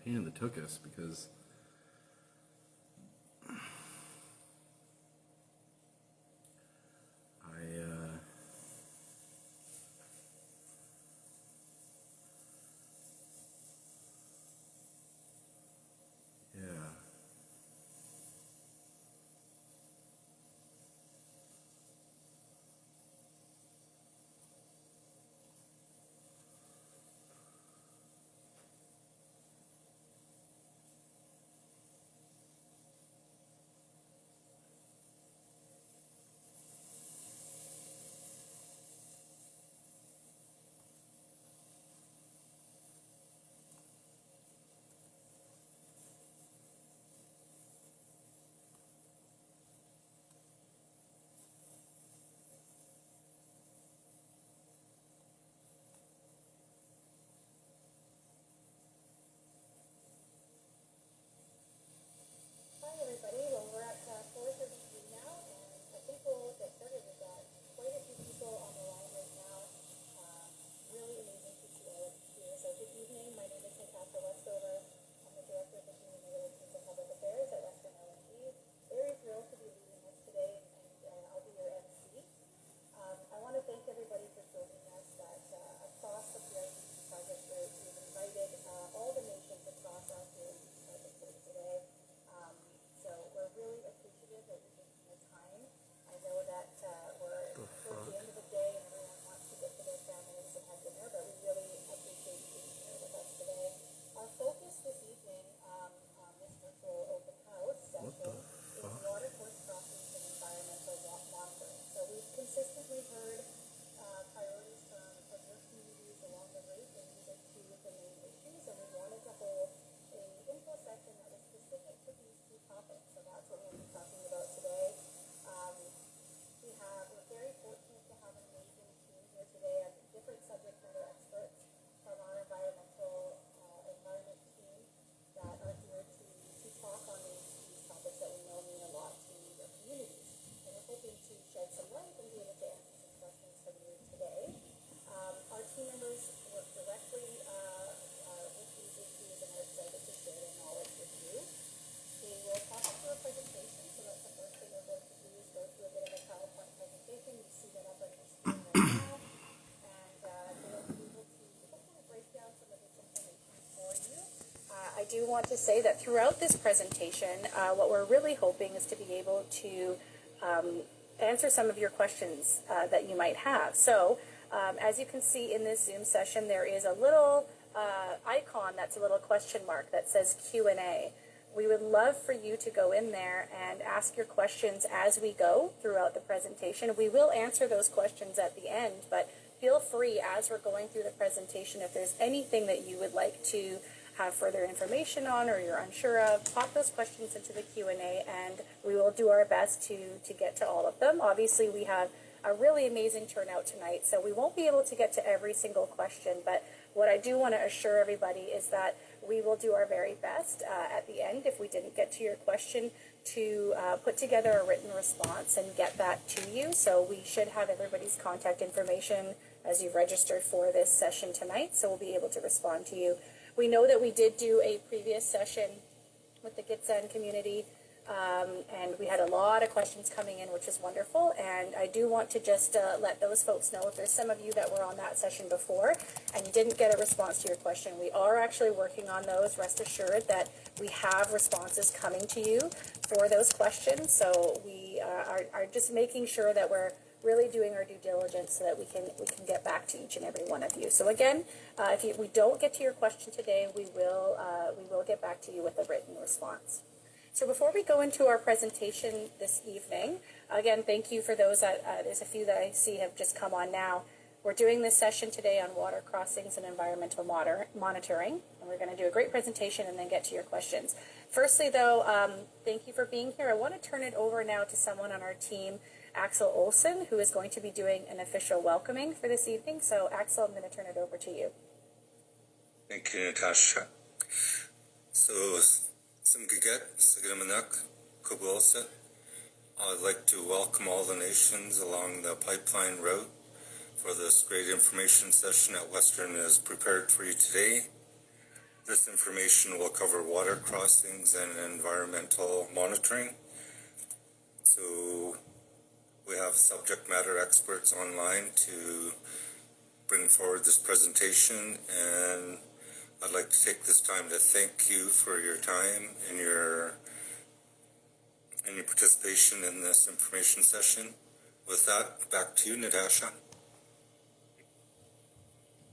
pain in the tuchus because I do want to say that throughout this presentation, what we're really hoping is to be able to answer some of your questions that you might have. So, as you can see in this Zoom session, there is a little icon that's a little question mark that says Q&A. We would love for you to go in there and ask your questions as we go throughout the presentation. We will answer those questions at the end, but feel free as we're going through the presentation, if there's anything that you would like to have further information on or you're unsure of, pop those questions into the Q&A and we will do our best to get to all of them. Obviously, we have a really amazing turnout tonight, so we won't be able to get to every single question, but what I do want to assure everybody is that we will do our very best at the end, if we didn't get to your question, to put together a written response and get that to you. So we should have everybody's contact information as you've registered for this session tonight, so we'll be able to respond to you. We know that we did do a previous session with the giverns community, and we had a lot of questions coming in, which is wonderful. And I do want to just let those folks know, if there's some of you that were on that session before and you didn't get a response to your question, we are actually working on those. Rest assured that we have responses coming to you for those questions. So we are just making sure that we're really doing our due diligence so that we can get back to each and every one of you. So again, if we don't get to your question today, we will get back to you with a written response. So before we go into our presentation this evening, again, thank you for those that, there's a few that I see have just come on now. We're doing this session today on water crossings and environmental monitoring, and we're going to do a great presentation and then get to your questions. Firstly, though, thank you for being here. I want to turn it over now to someone on our team, Axel Olsen, who is going to be doing an official welcoming for this evening. So, Axel, I'm going to turn it over to you. Thank you, Natasha. So, I'd like to welcome all the nations along the pipeline route for this great information session that Western has prepared for you today. This information will cover water crossings and environmental monitoring. So we have subject matter experts online to bring forward this presentation, and I'd like to take this time to thank you for your time and your participation in this information session. With that, back to you, Natasha.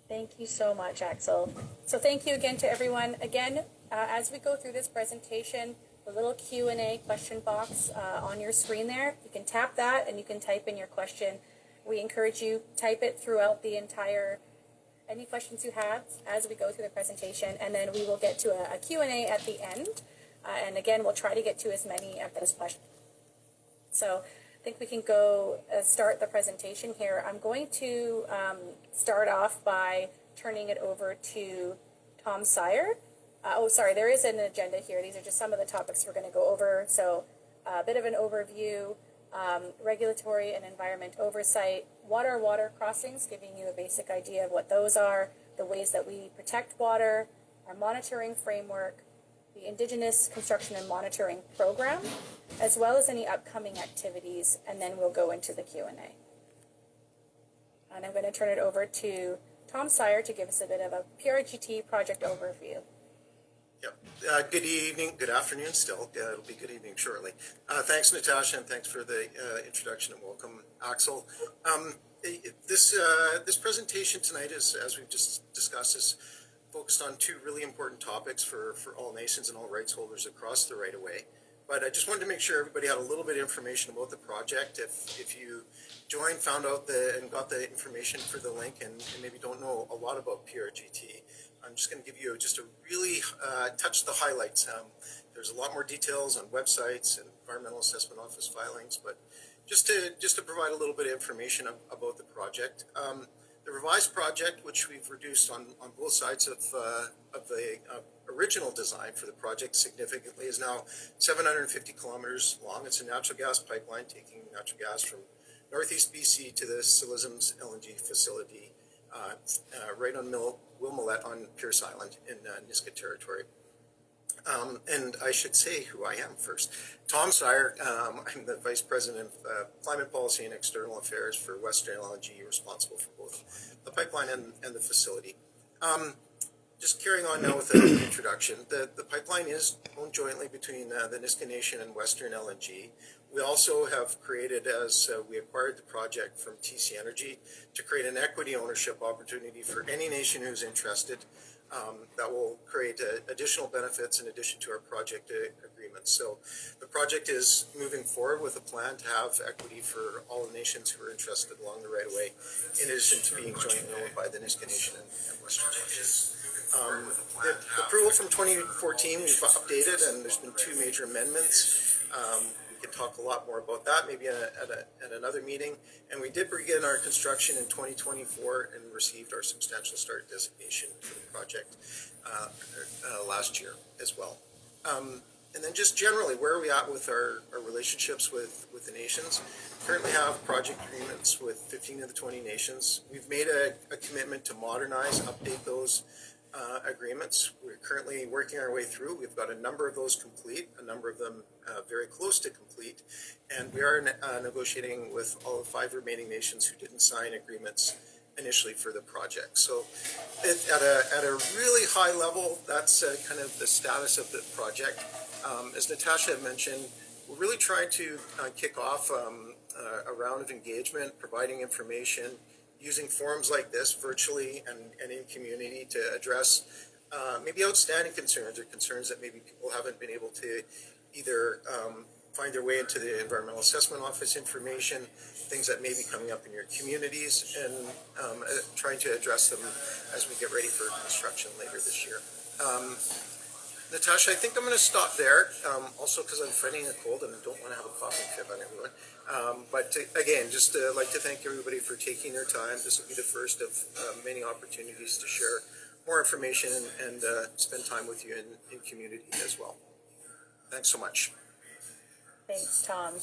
Thank you so much, Axel. So thank you again to everyone. Again, as we go through this presentation, the little Q&A question box on your screen there, you can tap that and you can type in your question. We encourage you type it throughout the entire, any questions you have as we go through the presentation, and then we will get to a Q&A at the end. And again, we'll try to get to as many of those questions. So I think we can go start the presentation here. I'm going to start off by turning it over to Tom Theere. There is an agenda here. These are just some of the topics we're going to go over. So a bit of an overview, regulatory and environment oversight, water crossings, giving you a basic idea of what those are, the ways that we protect water, our monitoring framework, the Indigenous Construction and Monitoring Program, as well as any upcoming activities, and then we'll go into the Q&A. And I'm going to turn it over to Tom Theere to give us a bit of a PRGT project overview. Yep. Good evening, good afternoon still. It'll be good evening shortly. Thanks, Natasha, and thanks for the introduction, and welcome, Axel. This presentation tonight, as we've just discussed, is focused on two really important topics for all nations and all rights holders across the right-of-way. But I just wanted to make sure everybody had a little bit of information about the project. If you joined, found out and got the information for the link and maybe don't know a lot about PRGT, I'm just going to give you just a really touch the highlights. There's a lot more details on websites and Environmental Assessment Office filings, but just to provide a little bit of information about the project. The revised project, which we've reduced on both sides of the original design for the project significantly, is now 750 kilometers long. It's a natural gas pipeline taking natural gas from northeast BC to the Silizum's LNG facility right on Wilmette on Pierce Island in Nisga'a Territory. And I should say who I am first. Tom Theere, I'm the Vice President of Climate Policy and External Affairs for Western LNG, responsible for both the pipeline and the facility. Just carrying on now with the introduction, the pipeline is owned jointly between the Nisga'a Nation and Western LNG. We also have created, as we acquired the project from TC Energy, to create an equity ownership opportunity for any nation who's interested. That will create additional benefits in addition to our project agreements. So the project is moving forward with a plan to have equity for all the nations who are interested along the right-of-way, in addition to being jointly owned by the Nisga'a Nation and Western LNG. The approval from 2014 we've updated, and there's been two major amendments. We can talk a lot more about that maybe at another meeting. And we did begin our construction in 2024 and received our substantial start designation for the project last year as well. And then just generally, where are we at with our relationships with the nations? Currently have project agreements with 15 of the 20 nations. We've made a commitment to modernize, update those agreements. We're currently working our way through. We've got a number of those complete, a number of them very close to complete, and we are negotiating with all the 5 remaining nations who didn't sign agreements initially for the project. So at a really high level, that's kind of the status of the project. As Natasha had mentioned, we're really trying to kick off a round of engagement, providing information, using forums like this virtually and in community to address maybe outstanding concerns or concerns that maybe people haven't been able to either find their way into the Environmental Assessment Office information, things that may be coming up in your communities, and trying to address them as we get ready for construction later this year. Natasha, I think I'm going to stop there, also because I'm fighting a cold and I don't want to have a coughing fit on everyone. Again, just like to thank everybody for taking their time. This will be the first of many opportunities to share more information and spend time with you in community as well. Thanks so much. Thanks, Tom.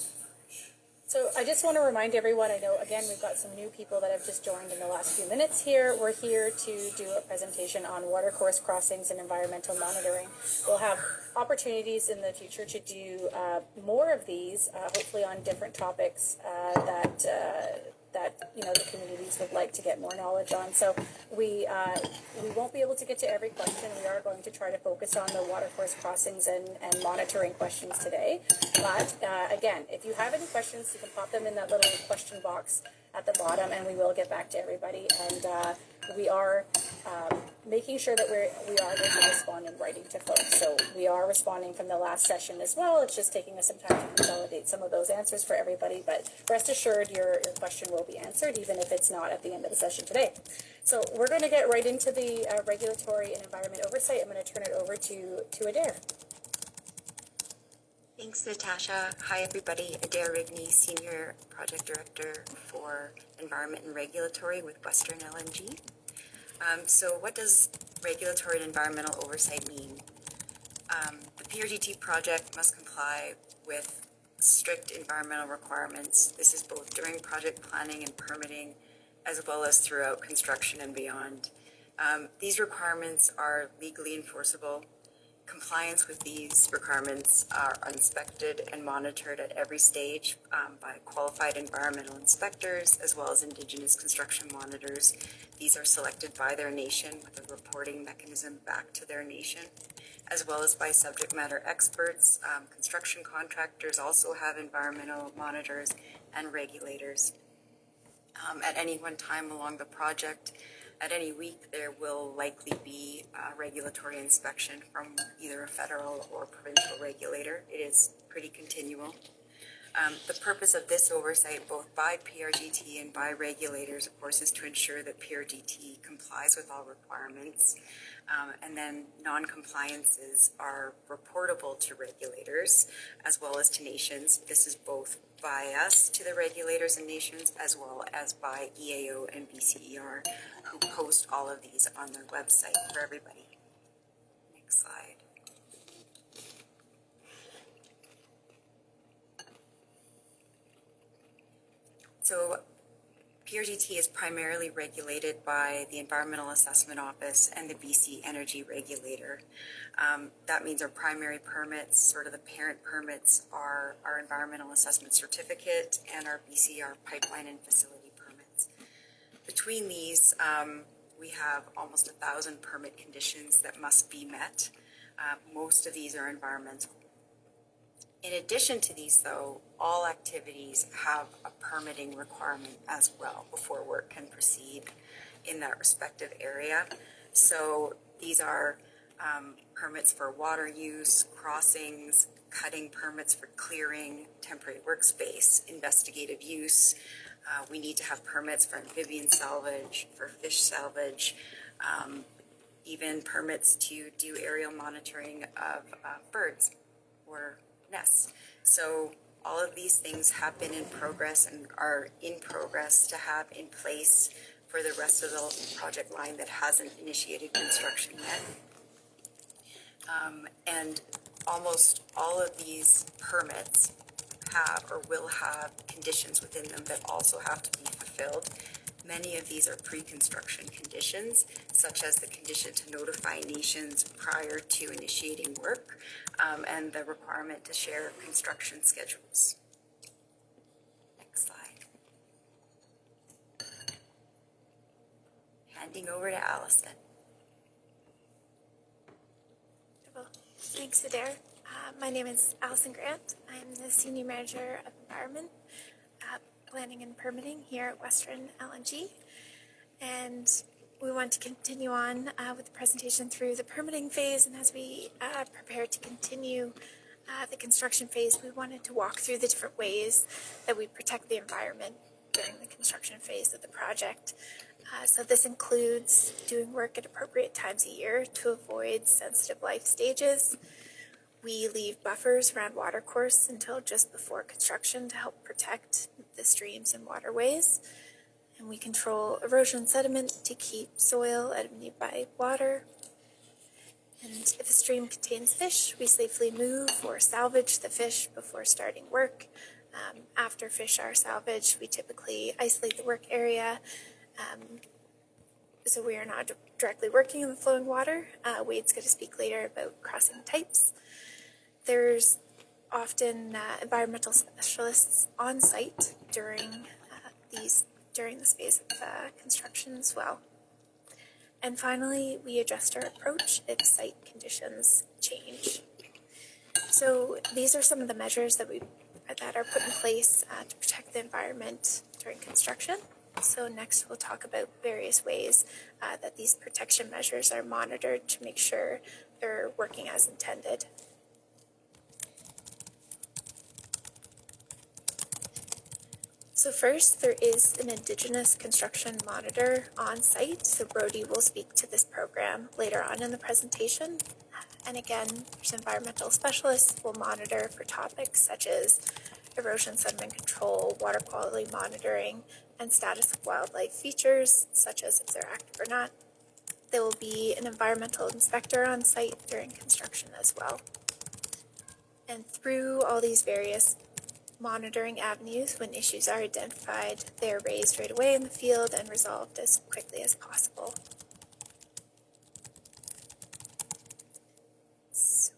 So I just want to remind everyone, I know, again, we've got some new people that have just joined in the last few minutes here. We're here to do a presentation on watercourse crossings and environmental monitoring. We'll have opportunities in the future to do more of these, hopefully on different topics that the communities would like to get more knowledge on. So we won't be able to get to every question. We are going to try to focus on the watercourse crossings and monitoring questions today. But again, if you have any questions, you can pop them in that little question box at the bottom, and we will get back to everybody. And we are making sure that we are going to respond in writing to folks. So we are responding from the last session as well. It's just taking us some time to consolidate some of those answers for everybody. But rest assured, your question will be answered, even if it's not at the end of the session today. So we're going to get right into the regulatory and environment oversight. I'm going to turn it over to Adair. Thanks, Natasha. Hi, everybody. Adair Rigney, Senior Project Director for Environment and Regulatory with Western LNG. So what does regulatory and environmental oversight mean? The PRGT project must comply with strict environmental requirements. This is both during project planning and permitting, as well as throughout construction and beyond. These requirements are legally enforceable. Compliance with these requirements are inspected and monitored at every stage by qualified environmental inspectors, as well as Indigenous construction monitors. These are selected by their nation with a reporting mechanism back to their nation, as well as by subject matter experts. Construction contractors also have environmental monitors and regulators. At any one time along the project, at any week, there will likely be a regulatory inspection from either a federal or provincial regulator. It is pretty continual. The purpose of this oversight, both by PRGT and by regulators, of course, is to ensure that PRGT complies with all requirements. And then non-compliances are reportable to regulators as well as to nations. This is both by us to the regulators and nations, as well as by EAO and BCER, who post all of these on their website for everybody. Next slide. So PRGT is primarily regulated by the Environmental Assessment Office and the BC Energy Regulator. That means our primary permits, sort of the parent permits, are our Environmental Assessment Certificate and our BCR pipeline and facility permits. Between these, we have almost 1,000 permit conditions that must be met. Most of these are environmental. In addition to these, though, all activities have a permitting requirement as well before work can proceed in that respective area. So these are permits for water use, crossings, cutting permits for clearing, temporary workspace, investigative use. We need to have permits for amphibian salvage, for fish salvage, even permits to do aerial monitoring of birds or nests. So all of these things have been in progress and are in progress to have in place for the rest of the project line that hasn't initiated construction yet. And almost all of these permits have or will have conditions within them that also have to be fulfilled. Many of these are pre-construction conditions, such as the condition to notify nations prior to initiating work, and the requirement to share construction schedules. Next slide. Handing over to Allison. Well, thanks, Adair. My name is Allison Grant. I'm the Senior Manager of Environment, Planning and Permitting here at Western LNG. And we want to continue on with the presentation through the permitting phase. And as we prepare to continue the construction phase, we wanted to walk through the different ways that we protect the environment during the construction phase of the project. So this includes doing work at appropriate times a year to avoid sensitive life stages. We leave buffers around watercourse until just before construction to help protect the streams and waterways. And we control erosion and sediment to keep soil out of nearby water. And if a stream contains fish, we safely move or salvage the fish before starting work. After fish are salvaged, we typically isolate the work area, so we are not directly working in the flowing water. Wade's going to speak later about crossing types. There's often environmental specialists on site during this phase of construction as well. And finally, we adjust our approach if site conditions change. So these are some of the measures that are put in place to protect the environment during construction. So next we'll talk about various ways that these protection measures are monitored to make sure they're working as intended. So first, there is an Indigenous construction monitor on site. So Brody will speak to this program later on in the presentation. And again, there's environmental specialists who will monitor for topics such as erosion sediment control, water quality monitoring, and status of wildlife features, such as if they're active or not. There will be an environmental inspector on site during construction as well. And through all these various monitoring avenues, when issues are identified, they are raised right away in the field and resolved as quickly as possible. So,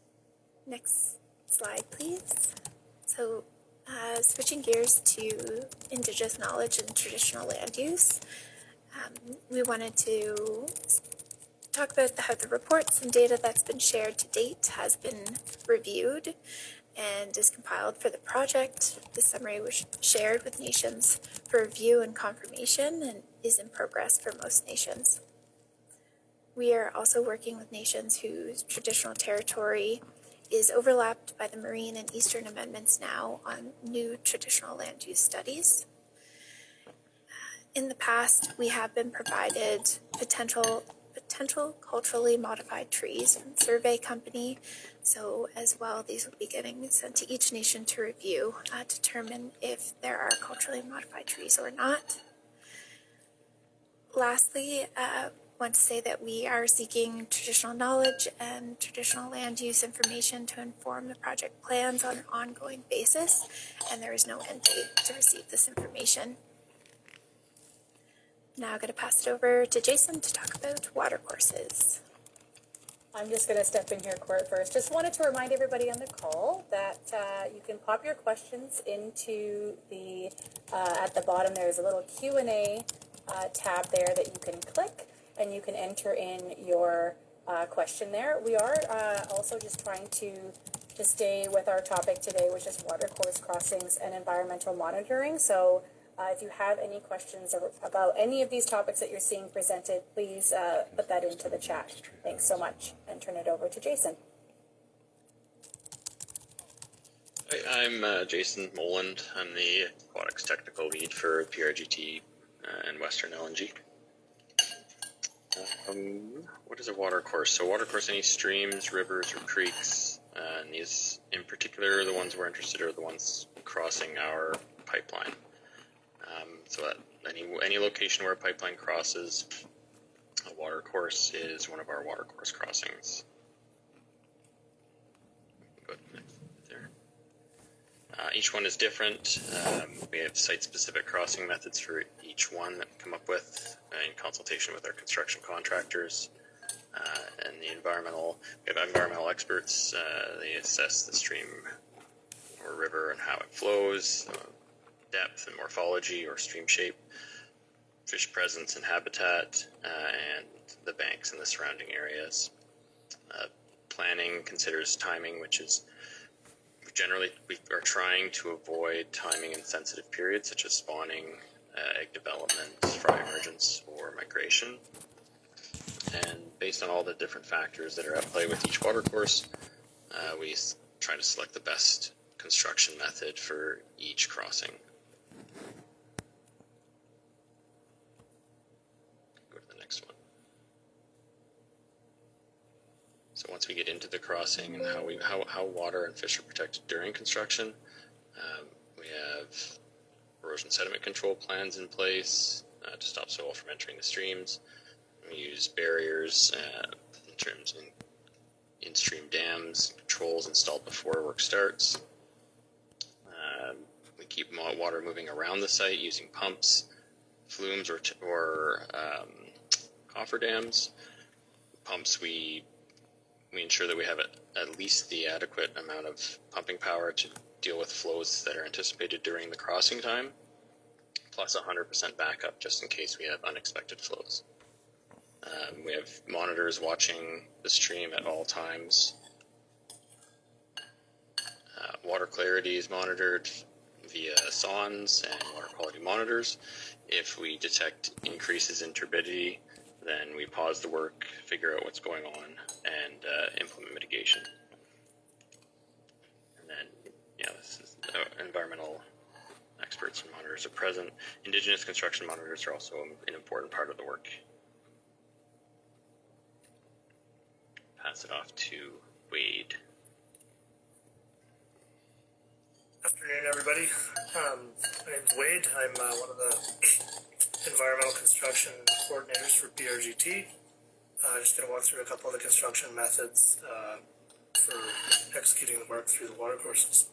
next slide, please. So, switching gears to Indigenous knowledge and traditional land use, we wanted to talk about how the reports and data that's been shared to date has been reviewed and is compiled for the project. The summary was shared with nations for review and confirmation and is in progress for most nations. We are also working with nations whose traditional territory is overlapped by the Marine and Eastern Amendments now on new traditional land use studies. In the past, we have been provided potential culturally modified trees from the survey company. So as well, these will be getting sent to each nation to review, determine if there are culturally modified trees or not. Lastly, I want to say that we are seeking traditional knowledge and traditional land use information to inform the project plans on an ongoing basis, and there is no end date to receive this information. Now I'm going to pass it over to Jason to talk about watercourses. I'm just going to step in here first. Just wanted to remind everybody on the call that you can pop your questions into the, at the bottom there's a little Q&A tab there that you can click, and you can enter in your question there. We are also just trying to stay with our topic today, which is watercourse crossings and environmental monitoring. So if you have any questions about any of these topics that you're seeing presented, please put that into the chat. Thanks so much, and turn it over to Jason. Hi, I'm Jason Moland. I'm the aquatics technical lead for PRGT and Western LNG. What is a watercourse? So watercourse, any streams, rivers, or creeks, and these in particular, the ones we're interested in are the ones crossing our pipeline. So at any location where a pipeline crosses, a watercourse is one of our watercourse crossings. Go next there. Each one is different. We have site-specific crossing methods for each one that we come up with in consultation with our construction contractors. And we have environmental experts. They assess the stream or river and how it flows, depth and morphology or stream shape, fish presence and habitat, and the banks and the surrounding areas. Planning considers timing, which is generally we are trying to avoid timing in sensitive periods such as spawning, egg development, fry emergence, or migration. And based on all the different factors that are at play with each watercourse, we try to select the best construction method for each crossing. Go to the next one. So once we get into the crossing and how water and fish are protected during construction, we have erosion sediment control plans in place to stop soil from entering the streams. We use barriers in terms of in-stream dams, controls installed before work starts. We We keep water moving around the site using pumps, flumes, or cofferdams. Pumps, we ensure that we have at least the adequate amount of pumping power to deal with flows that are anticipated during the crossing time, plus 100% backup just in case we have unexpected flows. We have monitors watching the stream at all times. Water clarity is monitored via SONs and water quality monitors. If we detect increases in turbidity, then we pause the work, figure out what's going on, and implement mitigation. And then, this is environmental experts and monitors are present. Indigenous construction monitors are also an important part of the work. Pass it off to Wade. Afternoon, everybody. My name's Wade. I'm one of the environmental construction coordinators for PRGT. Just going to walk through a couple of the construction methods for executing the work through the watercourses.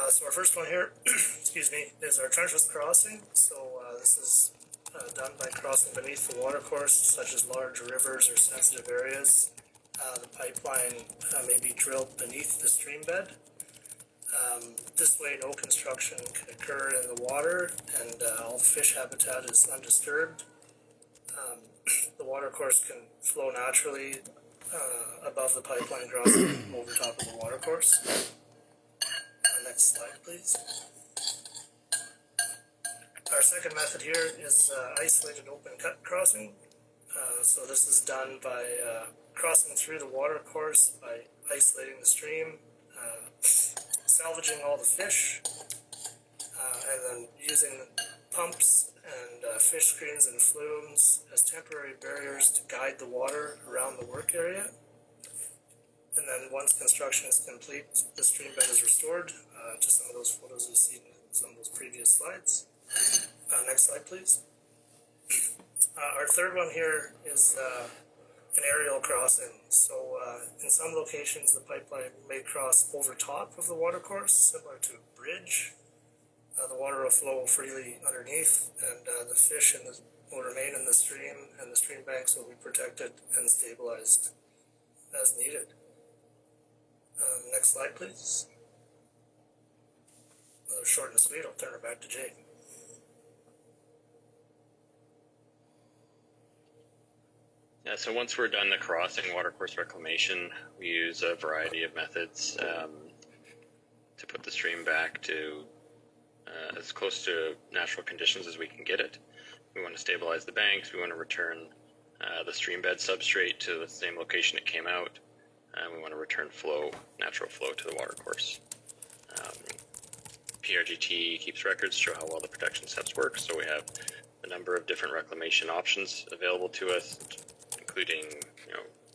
So our first one here, excuse me, is our trenchless crossing. So this is done by crossing beneath the watercourse, such as large rivers or sensitive areas. The pipeline may be drilled beneath the stream bed. This way, no construction can occur in the water, and all the fish habitat is undisturbed. The watercourse can flow naturally above the pipeline crossing over top of the watercourse. Next slide, please. Our second method here is isolated open cut crossing. So this is done by crossing through the watercourse by isolating the stream, salvaging all the fish, and then using pumps and fish screens and flumes as temporary barriers to guide the water around the work area. And then once construction is complete, the stream bed is restored to some of those photos you've seen in some of those previous slides. Next slide, please. Our third one here is an aerial crossing. So in some locations, the pipeline may cross over top of the watercourse, similar to a bridge. The water will flow freely underneath, and the fish will remain in the stream, and the stream banks will be protected and stabilized as needed. Next slide, please. Short and sweet, I'll turn it back to Jay. Yeah, so once we're done the crossing watercourse reclamation, we use a variety of methods to put the stream back to as close to natural conditions as we can get it. We want to stabilize the banks. We want to return the stream bed substrate to the same location it came out. And we want to return natural flow to the watercourse. PRGT keeps records to show how well the protection steps work. So we have a number of different reclamation options available to us, including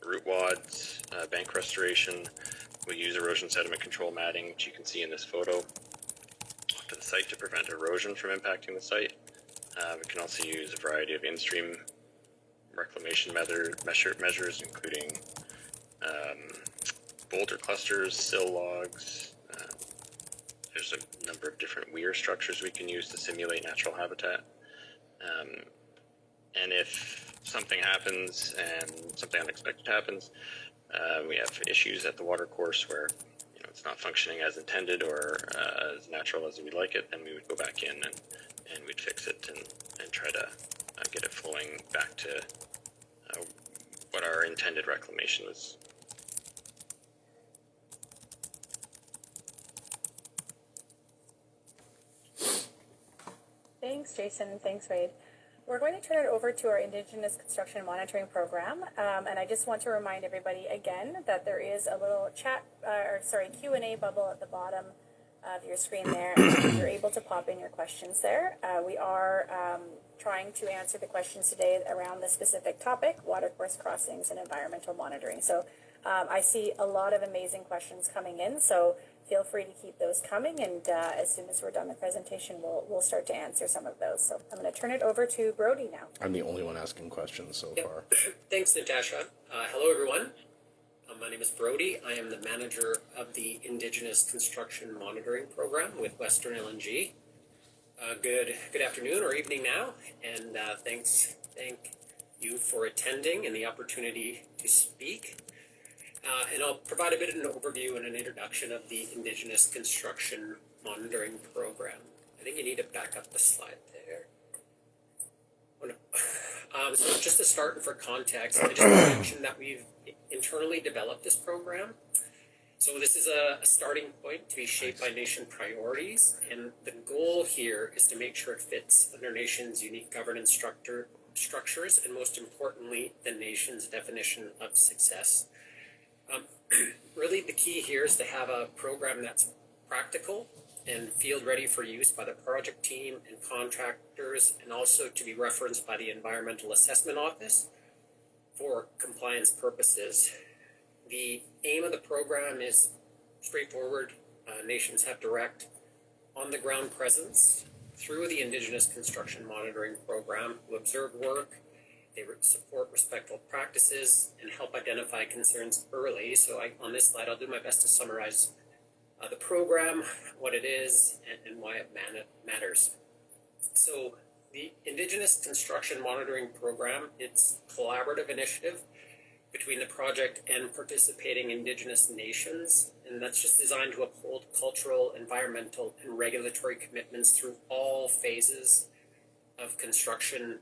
root wads, bank restoration. We use erosion sediment control matting, which you can see in this photo, to the site to prevent erosion from impacting the site. We can also use a variety of in-stream reclamation measures, including boulder clusters, sill logs. There's a number of different weir structures we can use to simulate natural habitat. And if something happens and something unexpected happens, we have issues at the watercourse where it's not functioning as intended or as natural as we'd like it, then we would go back in and we'd fix it and try to get it flowing back to what our intended reclamation was. Thanks, Jason. Thanks, Wade. We're going to turn it over to our Indigenous Construction Monitoring Program, and I just want to remind everybody again that there is a little Q&A bubble at the bottom of your screen there, and you're able to pop in your questions there. We are trying to answer the questions today around the specific topic, watercourse crossings and environmental monitoring. So I see a lot of amazing questions coming in, so feel free to keep those coming, and as soon as we're done the presentation, we'll start to answer some of those. So I'm going to turn it over to Brody now. I'm the only one asking questions so far. Thanks, Natasha. Hello, everyone. My name is Brody. I am the manager of the Indigenous Construction Monitoring Program with Western LNG. Good afternoon or evening now, and thank you for attending and the opportunity to speak. And I'll provide a bit of an overview and an introduction of the Indigenous Construction Monitoring Program. I think you need to back up the slide there. Oh, no. So just to start and for context, I just want to mention that we've internally developed this program. So this is a starting point to be shaped by nation priorities, and the goal here is to make sure it fits under nation's unique governance structures, and most importantly, the nation's definition of success. Really, the key here is to have a program that's practical and field ready for use by the project team and contractors, and also to be referenced by the Environmental Assessment Office for compliance purposes. The aim of the program is straightforward. Nations have direct on-the-ground presence through the Indigenous Construction Monitoring Program to observe work. They support respectful practices and help identify concerns early. So on this slide, I'll do my best to summarize the program, what it is, and why it matters. So the Indigenous Construction Monitoring Program, it's a collaborative initiative between the project and participating Indigenous nations, and that's just designed to uphold cultural, environmental, and regulatory commitments through all phases of construction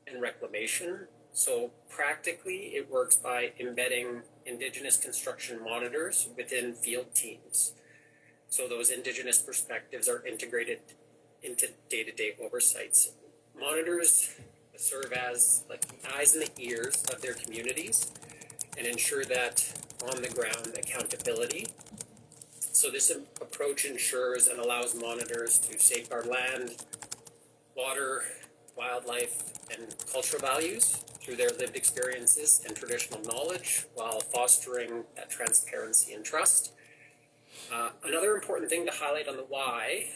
and reclamation. So practically, it works by embedding Indigenous construction monitors within field teams. So those Indigenous perspectives are integrated into day-to-day oversights. Monitors serve as like the eyes and the ears of their communities and ensure that on-the-ground accountability. So this approach ensures and allows monitors to safeguard land, water, wildlife, and cultural values through their lived experiences and traditional knowledge while fostering that transparency and trust. Another important thing to highlight on the why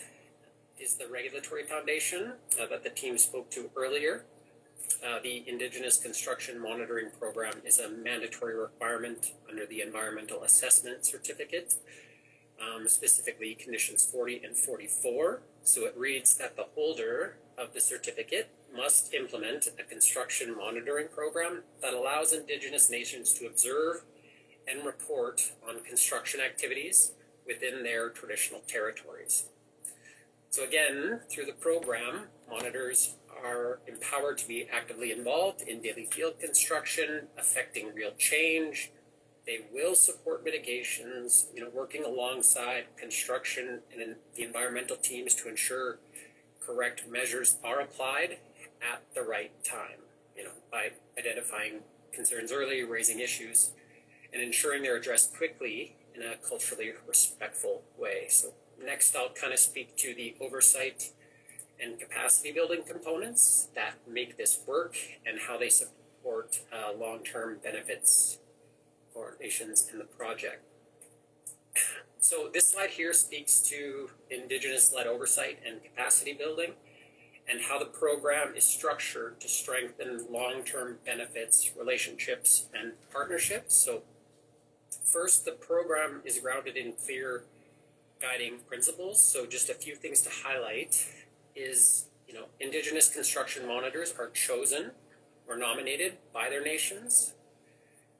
is the regulatory foundation that the team spoke to earlier. The Indigenous Construction Monitoring Program is a mandatory requirement under the Environmental Assessment Certificate, specifically conditions 40 and 44. So it reads that the holder of the certificate must implement a construction monitoring program that allows Indigenous nations to observe and report on construction activities within their traditional territories. So again, through the program, monitors are empowered to be actively involved in daily field construction, affecting real change. They will support mitigations, working alongside construction and the environmental teams to ensure correct measures are applied at the right time, by identifying concerns early, raising issues, and ensuring they're addressed quickly in a culturally respectful way. So next, I'll kind of speak to the oversight and capacity building components that make this work and how they support long-term benefits for nations in the project. So this slide here speaks to Indigenous-led oversight and capacity building and how the program is structured to strengthen long-term benefits, relationships, and partnerships. So first, the program is grounded in clear guiding principles. So just a few things to highlight is, Indigenous construction monitors are chosen or nominated by their nations.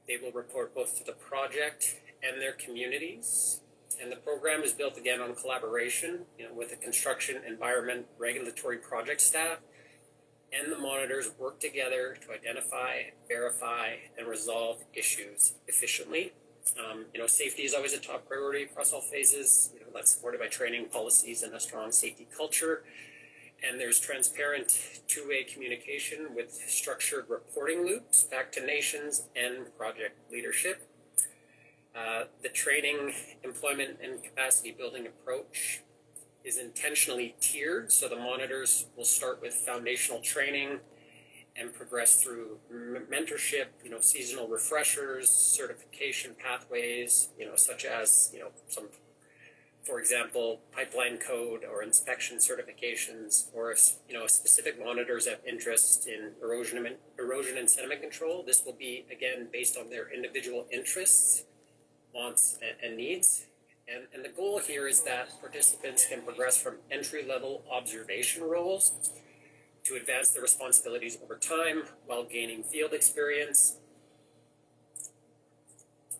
They will report both to the project and their communities. And the program is built again on collaboration, with the construction, environment, regulatory project staff, and the monitors work together to identify, verify, and resolve issues efficiently. Safety is always a top priority across all phases. That's supported by training, policies, and a strong safety culture. And there's transparent two-way communication with structured reporting loops back to nations and project leadership. The training, employment, and capacity building approach is intentionally tiered. So the monitors will start with foundational training and progress through mentorship, seasonal refreshers, certification pathways, such as, some, for example, pipeline code or inspection certifications, or if, specific monitors have interest in erosion and sediment control. This will be, again, based on their individual interests wants and needs. And the goal here is that participants can progress from entry-level observation roles to advance their responsibilities over time while gaining field experience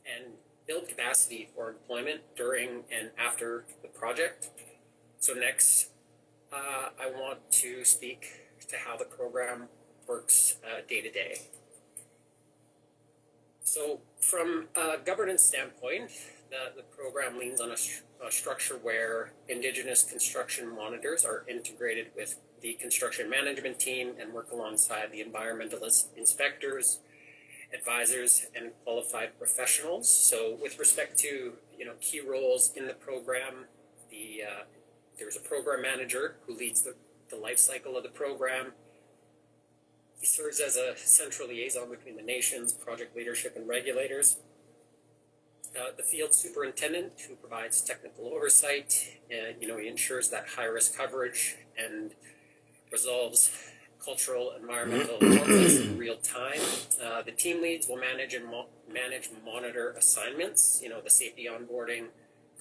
and build capacity for employment during and after the project. So next, I want to speak to how the program works day to day. So from a governance standpoint, the program leans on a structure where Indigenous construction monitors are integrated with the construction management team and work alongside the environmental inspectors, advisors, and qualified professionals. So with respect to key roles in the program, there's a program manager who leads the life cycle of the program. He serves as a central liaison between the nations, project leadership, and regulators. The field superintendent, who provides technical oversight, he ensures that high-risk coverage and resolves cultural, environmental conflicts in real time. The team leads will manage and monitor assignments, the safety onboarding,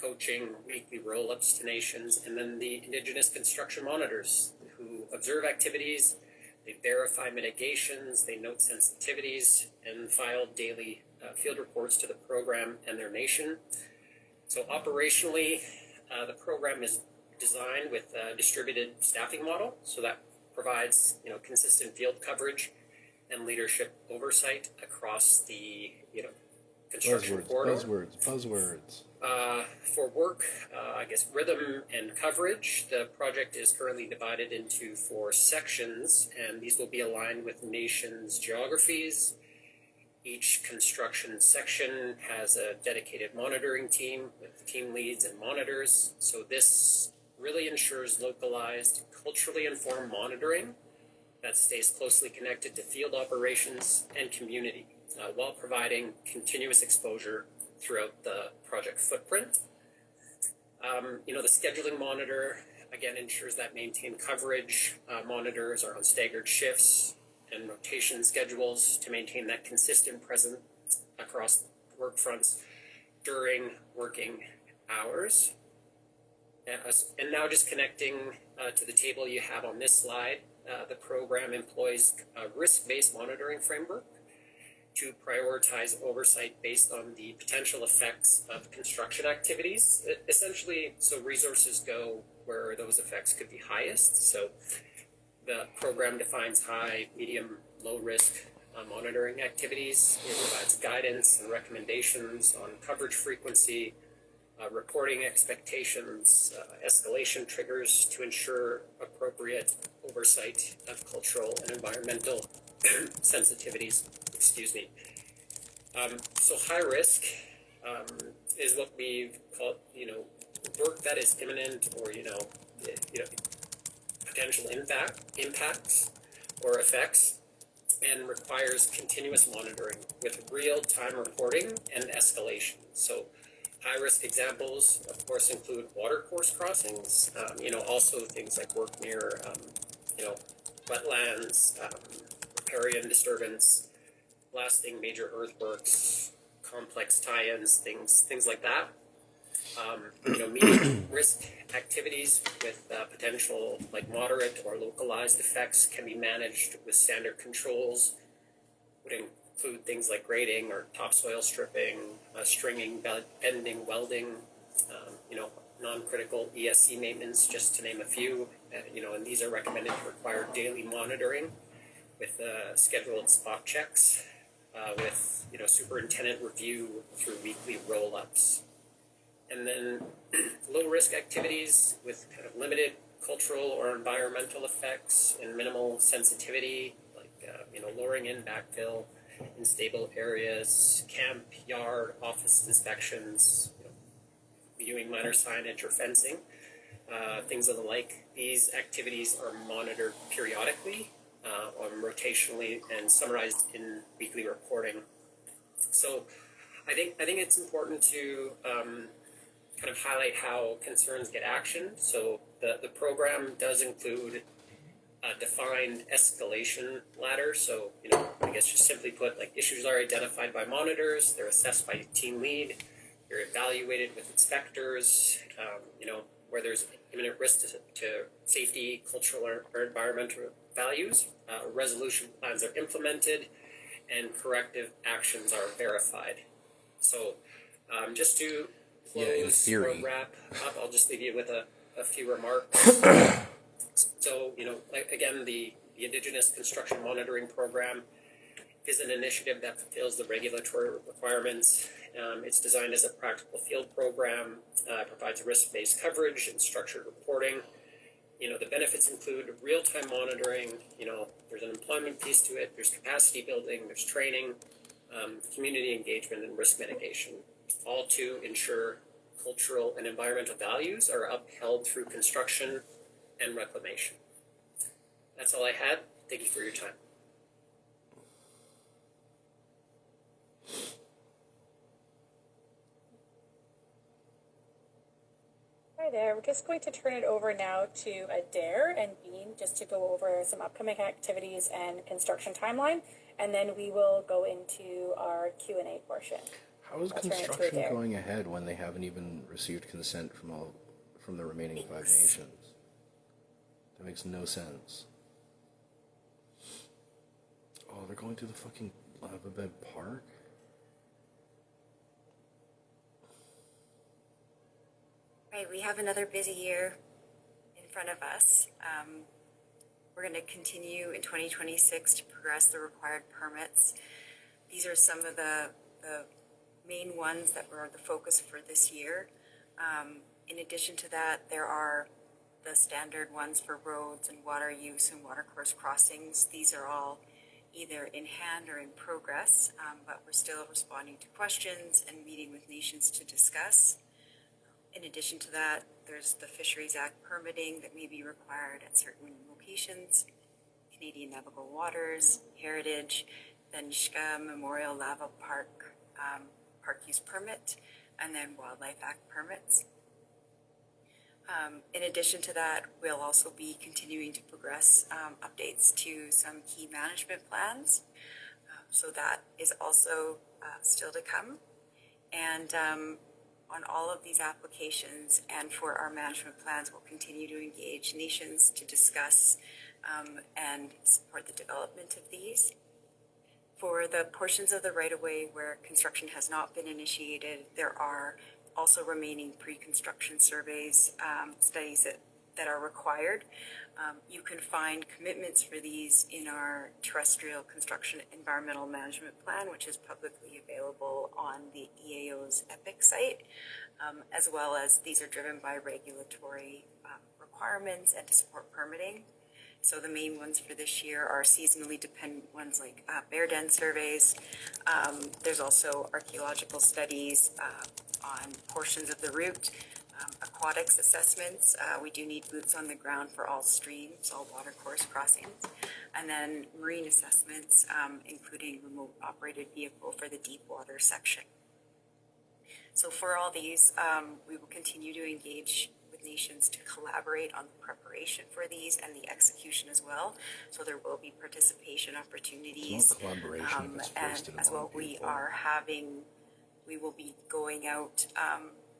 coaching, weekly roll-ups to nations, and then the Indigenous construction monitors who observe activities, they verify mitigations, they note sensitivities, and file daily field reports to the program and their nation. So operationally, the program is designed with a distributed staffing model, so that provides consistent field coverage and leadership oversight across the construction corridor. Buzzwords. For work, rhythm and coverage, the project is currently divided into 4 sections, and these will be aligned with nations' geographies. Each construction section has a dedicated monitoring team with team leads and monitors. So this really ensures localized, culturally informed monitoring that stays closely connected to field operations and community, while providing continuous exposure throughout the project footprint. The scheduling monitor, again, ensures that maintained coverage. Monitors are on staggered shifts and rotation schedules to maintain that consistent presence across work fronts during working hours. And now just connecting to the table you have on this slide, the program employs a risk-based monitoring framework to prioritize oversight based on the potential effects of construction activities. Essentially, so resources go where those effects could be highest. So the program defines high, medium, low risk monitoring activities. It provides guidance and recommendations on coverage frequency, reporting expectations, escalation triggers to ensure appropriate oversight of cultural and environmental sensitivities. So high risk is what we've called, work that is imminent or potential impacts or effects, and requires continuous monitoring with real-time reporting and escalation. So high-risk examples, of course, include watercourse crossings, also things like work near, wetlands, riparian disturbance, blasting major earthworks, complex tie-ins, things like that. Medium risk activities with potential like moderate or localized effects can be managed with standard controls. Would include things like grading or topsoil stripping, stringing, bending, welding, non-critical ESC maintenance, just to name a few. And these are recommended to require daily monitoring with scheduled spot checks, with superintendent review through weekly roll-ups. And then low-risk activities with kind of limited cultural or environmental effects and minimal sensitivity, like lowering in backfill in stable areas, camp, yard, office inspections, viewing minor signage or fencing, things of the like. These activities are monitored periodically, or rotationally, and summarized in weekly reporting. So I think it's important to kind of highlight how concerns get actioned. So the program does include a defined escalation ladder. So, I guess just simply put, like issues are identified by monitors, they're assessed by team lead, You're evaluated with inspectors, where there's imminent risk to safety, cultural, or environmental values. Resolution plans are implemented, and corrective actions are verified. So, just to close or wrap up, I'll just leave you with a few remarks. So, again, the Indigenous Construction Monitoring Program is an initiative that fulfills the regulatory requirements. It's designed as a practical field program, provides risk-based coverage and structured reporting. The benefits include real-time monitoring, there's an employment piece to it, there's capacity building, there's training, community engagement, and risk mitigation, all to ensure cultural and environmental values are upheld through construction and reclamation. That's all I had. Thank you for your time. Hi there. We're just going to turn it over now to Theere and Bean just to go over some upcoming activities and construction timeline, and then we will go into our Q&A portion. How is construction going ahead when they haven't even received consent from the remaining 5 nations? That makes no sense. Oh, they're going to the fucking lava bed park? Right, we have another busy year in front of us. We're going to continue in 2026 to progress the required permits. These are some of the main ones that were the focus for this year. In addition to that, there are the standard ones for roads and water use and watercourse crossings. These are all either in hand or in progress, but we're still responding to questions and meeting with nations to discuss. In addition to that, there's the Fisheries Act permitting that may be required at certain locations, Canadian Navigable Waters, Heritage, Benishka Memorial Lava Park, Park Use Permit, and then Wildlife Act permits. In addition to that, we'll also be continuing to progress updates to some key management plans. So that is also still to come. And on all of these applications and for our management plans, we'll continue to engage nations to discuss and support the development of these. For the portions of the right-of-way where construction has not been initiated, there are also remaining pre-construction surveys, studies that are required. You can find commitments for these in our terrestrial construction environmental management plan, which is publicly available on the EAO's EPIC site, as well as these are driven by regulatory requirements and to support permitting. So the main ones for this year are seasonally dependent ones like bear den surveys. There's also archaeological studies on portions of the route, aquatics assessments. We do need boots on the ground for all streams, all watercourse crossings, and then marine assessments, including remote operated vehicle for the deep water section. So for all these, we will continue to engage with nations to collaborate on the preparation for these and the execution as well. So there will be participation opportunities, and as well we will be going out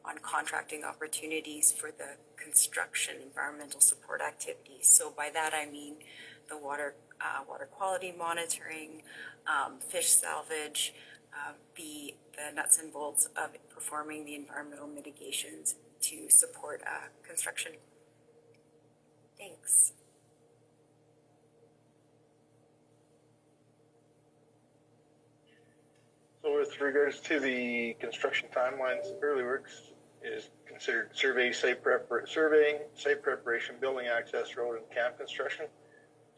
on contracting opportunities for the construction environmental support activities. So by that I mean the water quality monitoring, fish salvage, the nuts and bolts of performing the environmental mitigations to support construction. Thanks. So with regards to the construction timelines, early works is considered surveying, site preparation, building access road, and camp construction.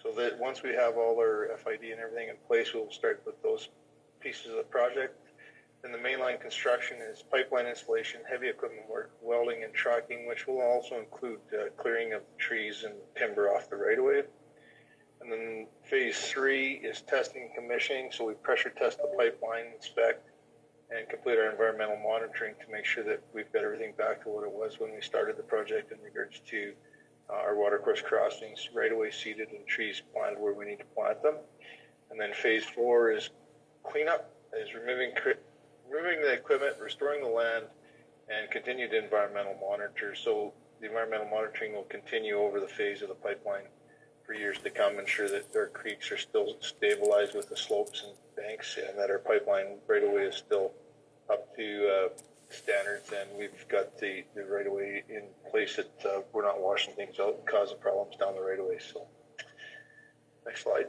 So that once we have all our FID and everything in place, we'll start with those pieces of the project. Then the mainline construction is pipeline installation, heavy equipment work, welding and tracking, which will also include clearing of trees and timber off the right-of-way. And then phase 3 is testing and commissioning. So we pressure test the pipeline, inspect, and complete our environmental monitoring to make sure that we've got everything back to what it was when we started the project in regards to our watercourse crossings, right-of-way seeded, and trees planted where we need to plant them. And then phase 4 is cleanup, is removing the equipment, restoring the land, and continue to environmental monitor. So the environmental monitoring will continue over the phase of the pipeline for years to come, ensure that our creeks are still stabilized with the slopes and banks, and that our pipeline right away is still up to standards, and we've got the right of way in place that we're not washing things out and causing problems down the right of way. So, next slide.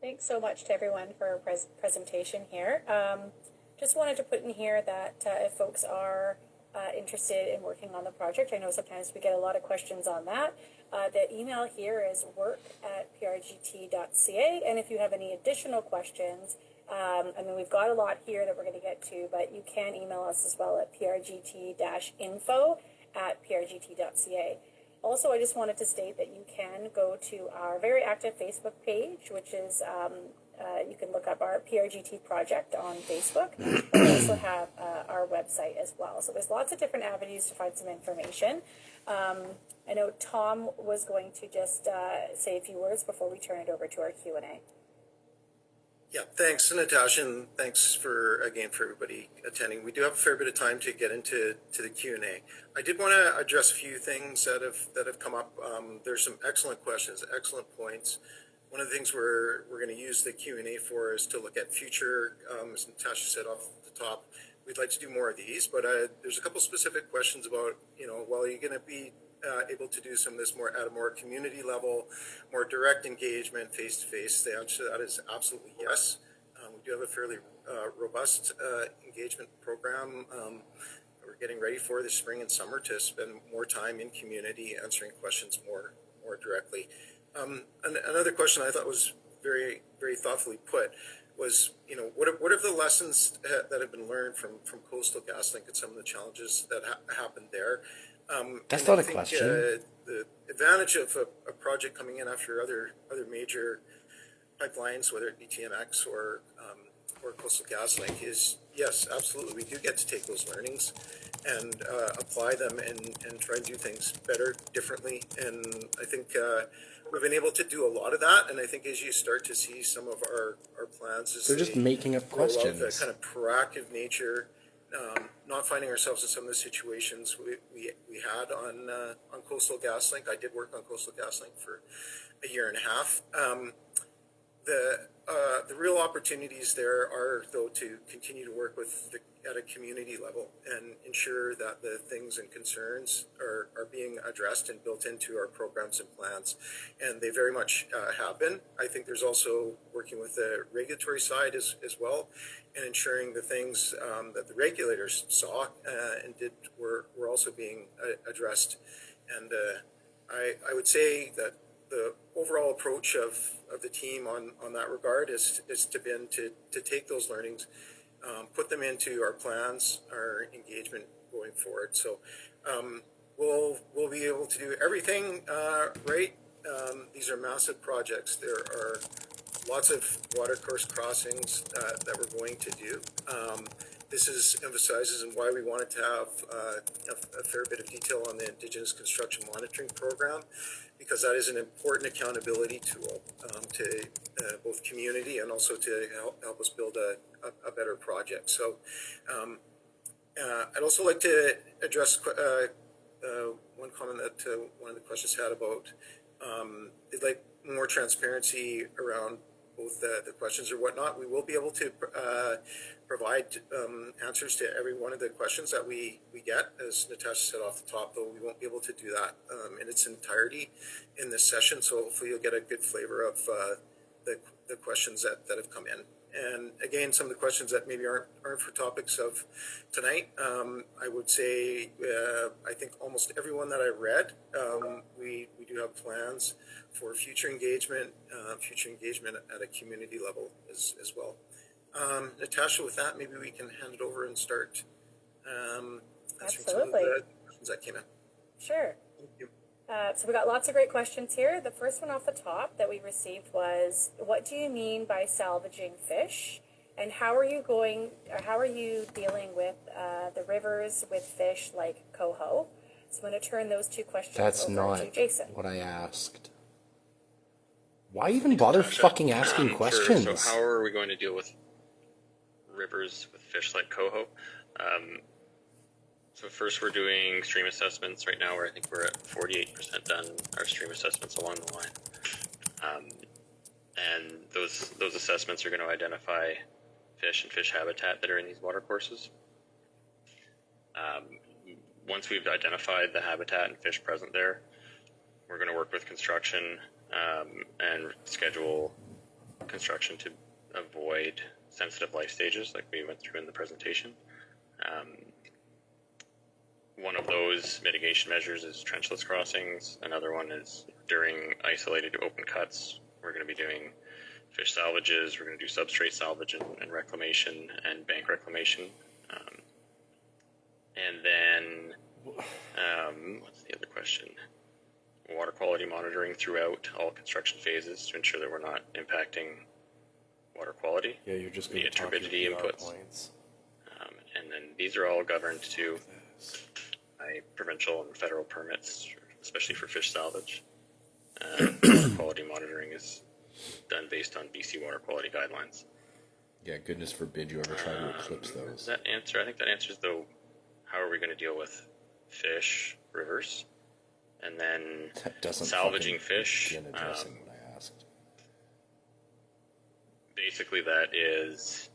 Thanks so much to everyone for a presentation here. Just wanted to put in here that if folks are interested in working on the project, I know sometimes we get a lot of questions on that. The email here is work@prgt.ca, and if you have any additional questions, I mean, we've got a lot here that we're going to get to, but you can email us as well at prgt-info@prgt.ca. Also, I just wanted to state that you can go to our very active Facebook page, which is, you can look up our PRGT project on Facebook. We also have our website as well. So there's lots of different avenues to find some information. I know Tom was going to just say a few words before we turn it over to our Q&A. Yeah, thanks, Natasha, and thanks for everybody attending. We do have a fair bit of time to get into the Q&A. I did want to address a few things that have come up. There's some excellent questions, excellent points. One of the things we're going to use the Q&A for is to look at future, as Natasha said off the top, we'd like to do more of these, but there's a couple specific questions about, well, are you going to be able to do some of this more at a more community level, more direct engagement, face-to-face? The answer to that is absolutely yes. We do have a fairly robust engagement program. We're getting ready for the spring and summer to spend more time in community, answering questions more directly. And another question I thought was very, very thoughtfully put was, what are the lessons that have been learned from Coastal GasLink and some of the challenges that happened there? That's not a question. The advantage of a project coming in after other major pipelines, whether it be TMX or Coastal GasLink, is yes, absolutely, we do get to take those learnings and apply them and try and do things better, differently. And I think we've been able to do a lot of that. And I think as you start to see some of our plans, they're just making up questions. The kind of proactive nature. Not finding ourselves in some of the situations we had on Coastal GasLink. I did work on Coastal GasLink for a year and a half. The real opportunities there are, though, to continue to work at a community level and ensure that the things and concerns are being addressed and built into our programs and plans, and they very much have been. I think there's also working with the regulatory side as well, and ensuring the things that the regulators saw and did were also being addressed. And I would say that the overall approach of the team on that regard is to take those learnings, put them into our plans, our engagement going forward. So we'll be able to do everything right. These are massive projects. There are lots of watercourse crossings that we're going to do. This emphasizes and why we wanted to have a fair bit of detail on the Indigenous Construction Monitoring Program, because that is an important accountability tool to both community and also to help us build a better project. So I'd also like to address one comment that one of the questions had about they'd like more transparency around both the questions or whatnot. We will be able to provide answers to every one of the questions that we get. As Natasha said off the top, though, we won't be able to do that in its entirety in this session. So hopefully you'll get a good flavor of the questions that have come in. And again, some of the questions that maybe aren't for topics of tonight, I would say I think almost everyone that I read, we do have plans for future engagement at a community level as well. Natasha, with that, maybe we can hand it over and start answering some of the questions that came in. Sure. Thank you. So we got lots of great questions here. The first one off the top that we received was, what do you mean by salvaging fish? And how are you dealing with the rivers with fish like coho? So I'm going to turn those two questions That's over not to Jason. what I asked. Why even bother fucking asking questions? Sure. So how are we going to deal with rivers with fish like coho? So first we're doing stream assessments right now, where I think we're at 48% done our stream assessments along the line. And those assessments are going to identify fish and fish habitat that are in these watercourses. Once we've identified the habitat and fish present there, we're going to work with construction and schedule construction to avoid sensitive life stages like we went through in the presentation. One of those mitigation measures is trenchless crossings. Another one is during isolated open cuts, we're going to be doing fish salvages. We're going to do substrate salvage and reclamation and bank reclamation. And then, what's the other question? Water quality monitoring throughout all construction phases to ensure that we're not impacting water quality. Yeah, you're just going via to talk turbidity your PR inputs. points. And then these are all governed too by provincial and federal permits, especially for fish salvage. Water quality monitoring is done based on BC water quality guidelines. Yeah, goodness forbid you ever try to eclipse those. Does that answer? I think that answers the how are we going to deal with fish rivers, and then That doesn't salvaging fucking fish. begin addressing what I asked. Basically, that is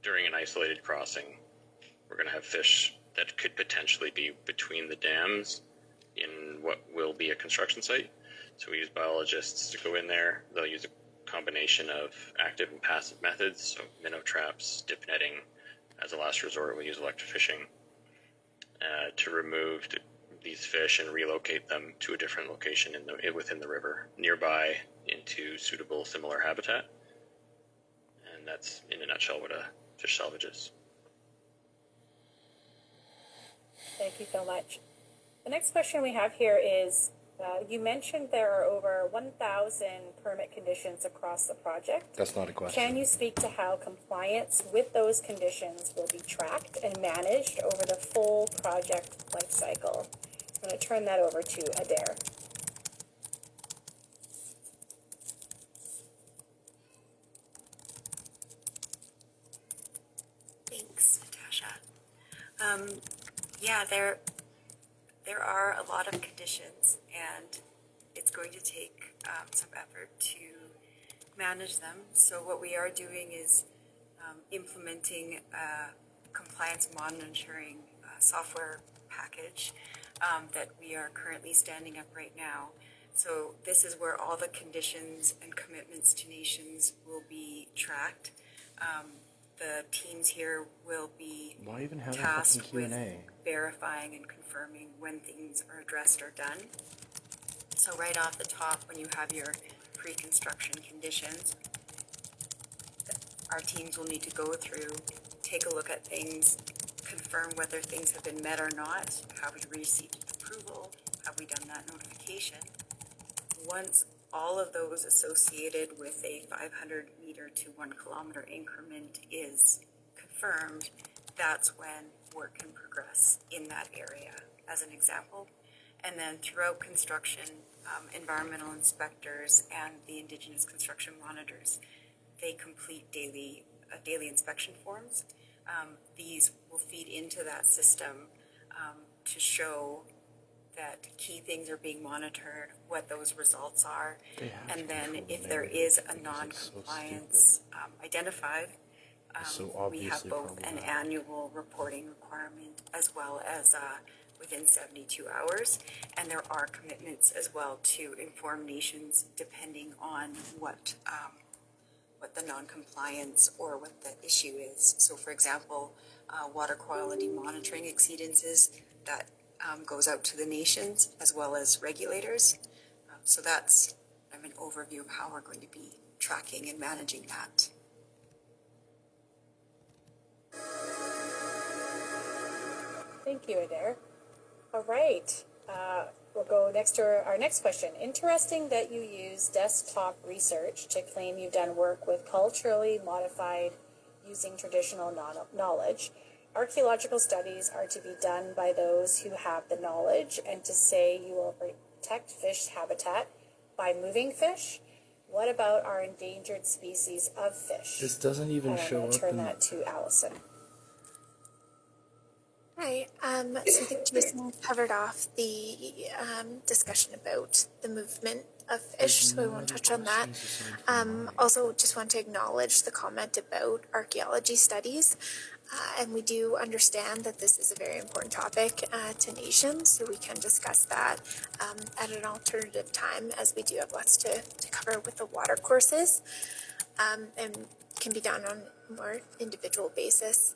during an isolated crossing, we're going to have fish that could potentially be between the dams in what will be a construction site. So we use biologists to go in there. They'll use a combination of active and passive methods, so minnow traps, dip netting. As a last resort, we use electrofishing to remove these fish and relocate them to a different location within the river, nearby into suitable similar habitat. And that's, in a nutshell, what a fish salvage is. Thank you so much. The next question we have here is, you mentioned there are over 1,000 permit conditions across the project. That's not a question. Can you speak to how compliance with those conditions will be tracked and managed over the full project life cycle? I'm going to turn that over to Adair. Thanks, Natasha. Yeah, there are a lot of conditions, and it's going to take some effort to manage them. So what we are doing is implementing a compliance monitoring software package that we are currently standing up right now. So this is where all the conditions and commitments to nations will be tracked. The teams here will be Why even have a tasked fucking with Q&A? verifying and confirming when things are addressed or done. So right off the top, when you have your pre-construction conditions, our teams will need to go through, take a look at things, confirm whether things have been met or not. Have we received approval? Have we done that notification? Once all of those associated with a 500 meter to 1 kilometer increment is confirmed, that's when work can progress in that area, as an example. And then throughout construction, environmental inspectors and the Indigenous construction monitors, they complete daily inspection forms. These will feed into that system to show that key things are being monitored, what those results are, and then if there is a non-compliance identified, we have both an annual reporting requirement as well as within 72 hours, and there are commitments as well to inform nations depending on what the non-compliance or what the issue is. So for example, water quality monitoring exceedances, that goes out to the nations as well as regulators. So that's an overview of how we're going to be tracking and managing that. Thank you, Adair. All right. We'll go next to our next question. Interesting that you use desktop research to claim you've done work with culturally modified using traditional knowledge. archaeological studies are to be done by those who have the knowledge, and to say you will protect fish habitat by moving fish. What about our endangered species of fish? This doesn't even and I'm show going up to turn in that to Allison. Right. So I think Jason covered off the discussion about the movement of fish, so I won't touch on that. Also, just want to acknowledge the comment about archaeology studies. And we do understand that this is a very important topic to nations, so we can discuss that at an alternative time, as we do have lots to cover with the water courses, and can be done on a more individual basis.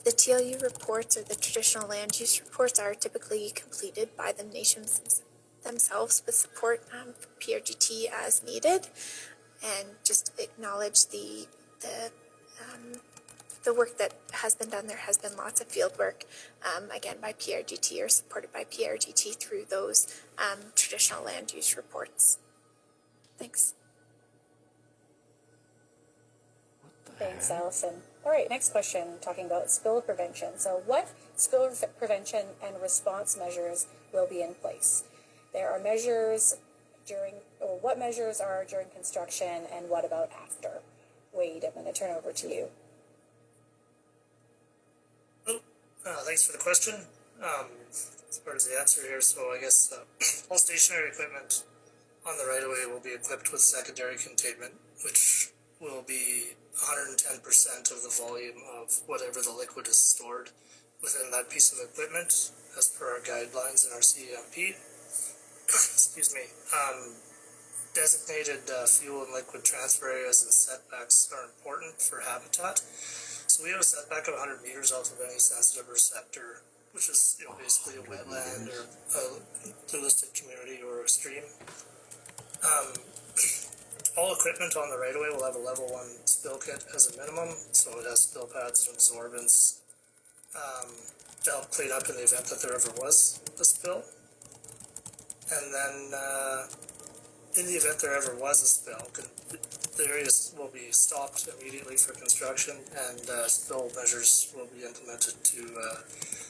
The TLU reports, or the traditional land use reports, are typically completed by the nations themselves with support from PRGT as needed, and just acknowledge the work that has been done. There has been lots of field work, again, by PRGT or supported by PRGT through those traditional land use reports. Thanks. Thanks, Allison. All right, next question, talking about spill prevention. So what spill prevention and response measures will be in place? There are measures what measures are during construction, and what about after? Wade, I'm going to turn over to you. Thanks for the question. As far as the answer here, so I guess all stationary equipment on the right-of-way will be equipped with secondary containment, which will be 110% of the volume of whatever the liquid is stored within that piece of equipment, as per our guidelines in our CEMP. Excuse me. Designated fuel and liquid transfer areas and setbacks are important for habitat. So we have a setback of 100 meters off of any sensitive receptor, which is basically a wetland or a listed community or a stream. All equipment on the right-of-way will have a level 1 spill kit as a minimum, so it has spill pads and absorbents to help clean up in the event that there ever was a spill. And then in the event there ever was a spill, the areas will be stopped immediately for construction, and spill measures will be implemented to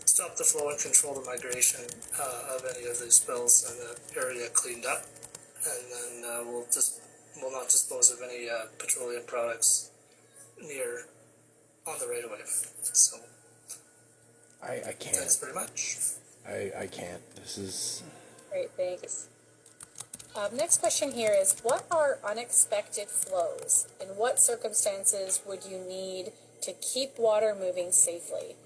stop the flow and control the migration of any of these spills, and the area cleaned up. And then we'll not dispose of any petroleum products near on the right of way. So I can't. that's pretty much. I can't. This is Great, thanks. Next question here is, what are unexpected flows? In what circumstances would you need to keep water moving safely?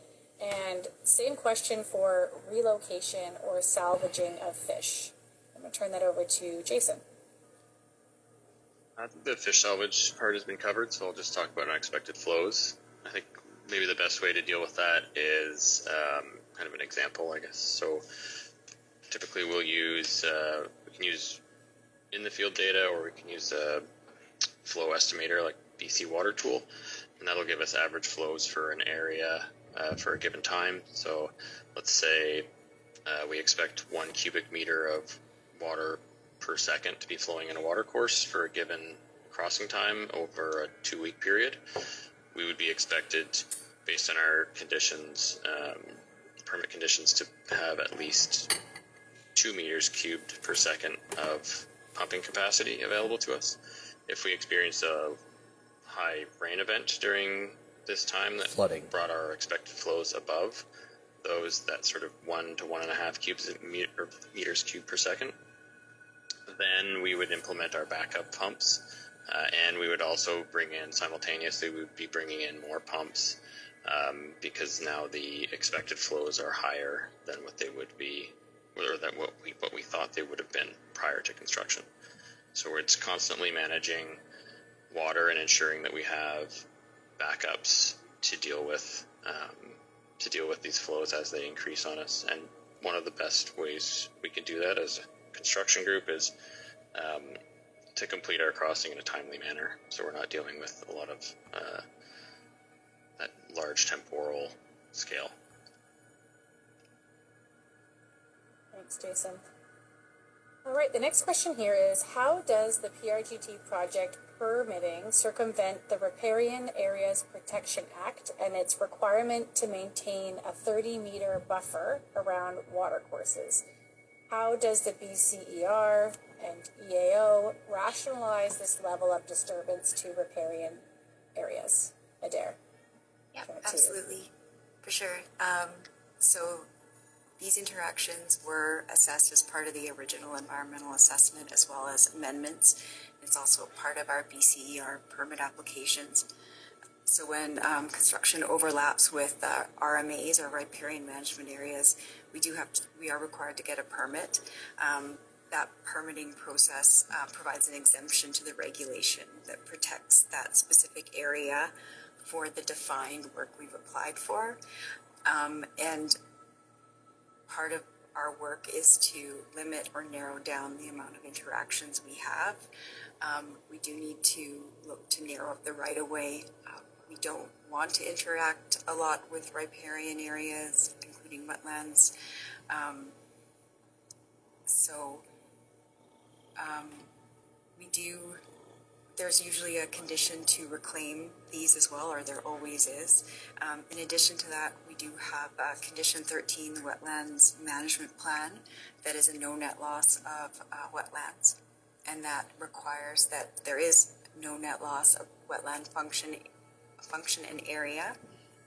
And same question for relocation or salvaging of fish. I'm going to turn that over to Jason. I think the fish salvage part has been covered, so I'll just talk about unexpected flows. I think maybe the best way to deal with that is kind of an example, I guess. So typically we can use in the field data, or we can use a flow estimator like BC Water Tool, and that'll give us average flows for an area for a given time. So let's say we expect 1 cubic meter of water per second to be flowing in a water course for a given crossing time over a 2-week period. We would be expected, based on our conditions, permit conditions, to have at least 2 meters cubed per second of pumping capacity available to us. If we experience a high rain event during this time that flooding brought our expected flows above those, that sort of 1 to 1.5 meters cubed per second, then we would implement our backup pumps, and we would also bring in simultaneously. We would be bringing in more pumps because now the expected flows are higher than what they would be, or than what we thought they would have been prior to construction. So it's constantly managing water and ensuring that we have backups to deal with these flows as they increase on us. And one of the best ways we can do that as a construction group is to complete our crossing in a timely manner, so we're not dealing with a lot of that large temporal scale. Thanks, Jason. All right, the next question here is, how does the PRGT project permitting circumvent the Riparian Areas Protection Act and its requirement to maintain a 30-meter buffer around watercourses? How does the BCER and EAO rationalize this level of disturbance to riparian areas? Adair. Yeah, absolutely, for sure. So these interactions were assessed as part of the original environmental assessment as well as amendments. It's also part of our BCER permit applications. So when construction overlaps with RMAs or riparian management areas, we are required to get a permit. That permitting process provides an exemption to the regulation that protects that specific area for the defined work we've applied for. And part of our work is to limit or narrow down the amount of interactions we have. We do need to look to narrow up the right-of-way. We don't want to interact a lot with riparian areas, including wetlands. There's usually a condition to reclaim these as well, or there always is. In addition to that, we do have Condition 13, the Wetlands Management Plan, that is a no net loss of wetlands. And that requires that there is no net loss of wetland function and area,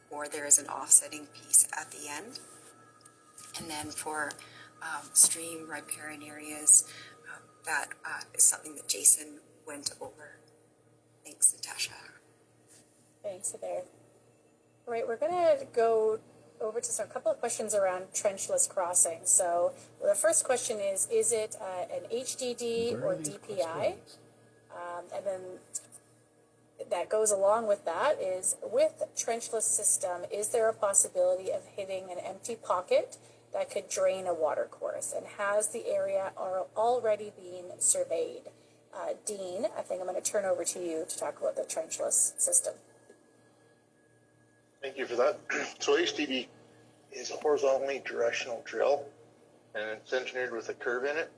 or there is an offsetting piece at the end. And then for stream riparian areas, that is something that Jason went over. Thanks, Natasha. Thanks, Adair. All right, we're going to go over to a couple of questions around trenchless crossing. So the first question is it an HDD or DPI? And then that goes along with that is, with trenchless system, is there a possibility of hitting an empty pocket that could drain a watercourse? And has the area already been surveyed? Dean, I think I'm going to turn over to you to talk about the trenchless system. Thank you for that. So HDD is a horizontally directional drill, and it's engineered with a curve in it.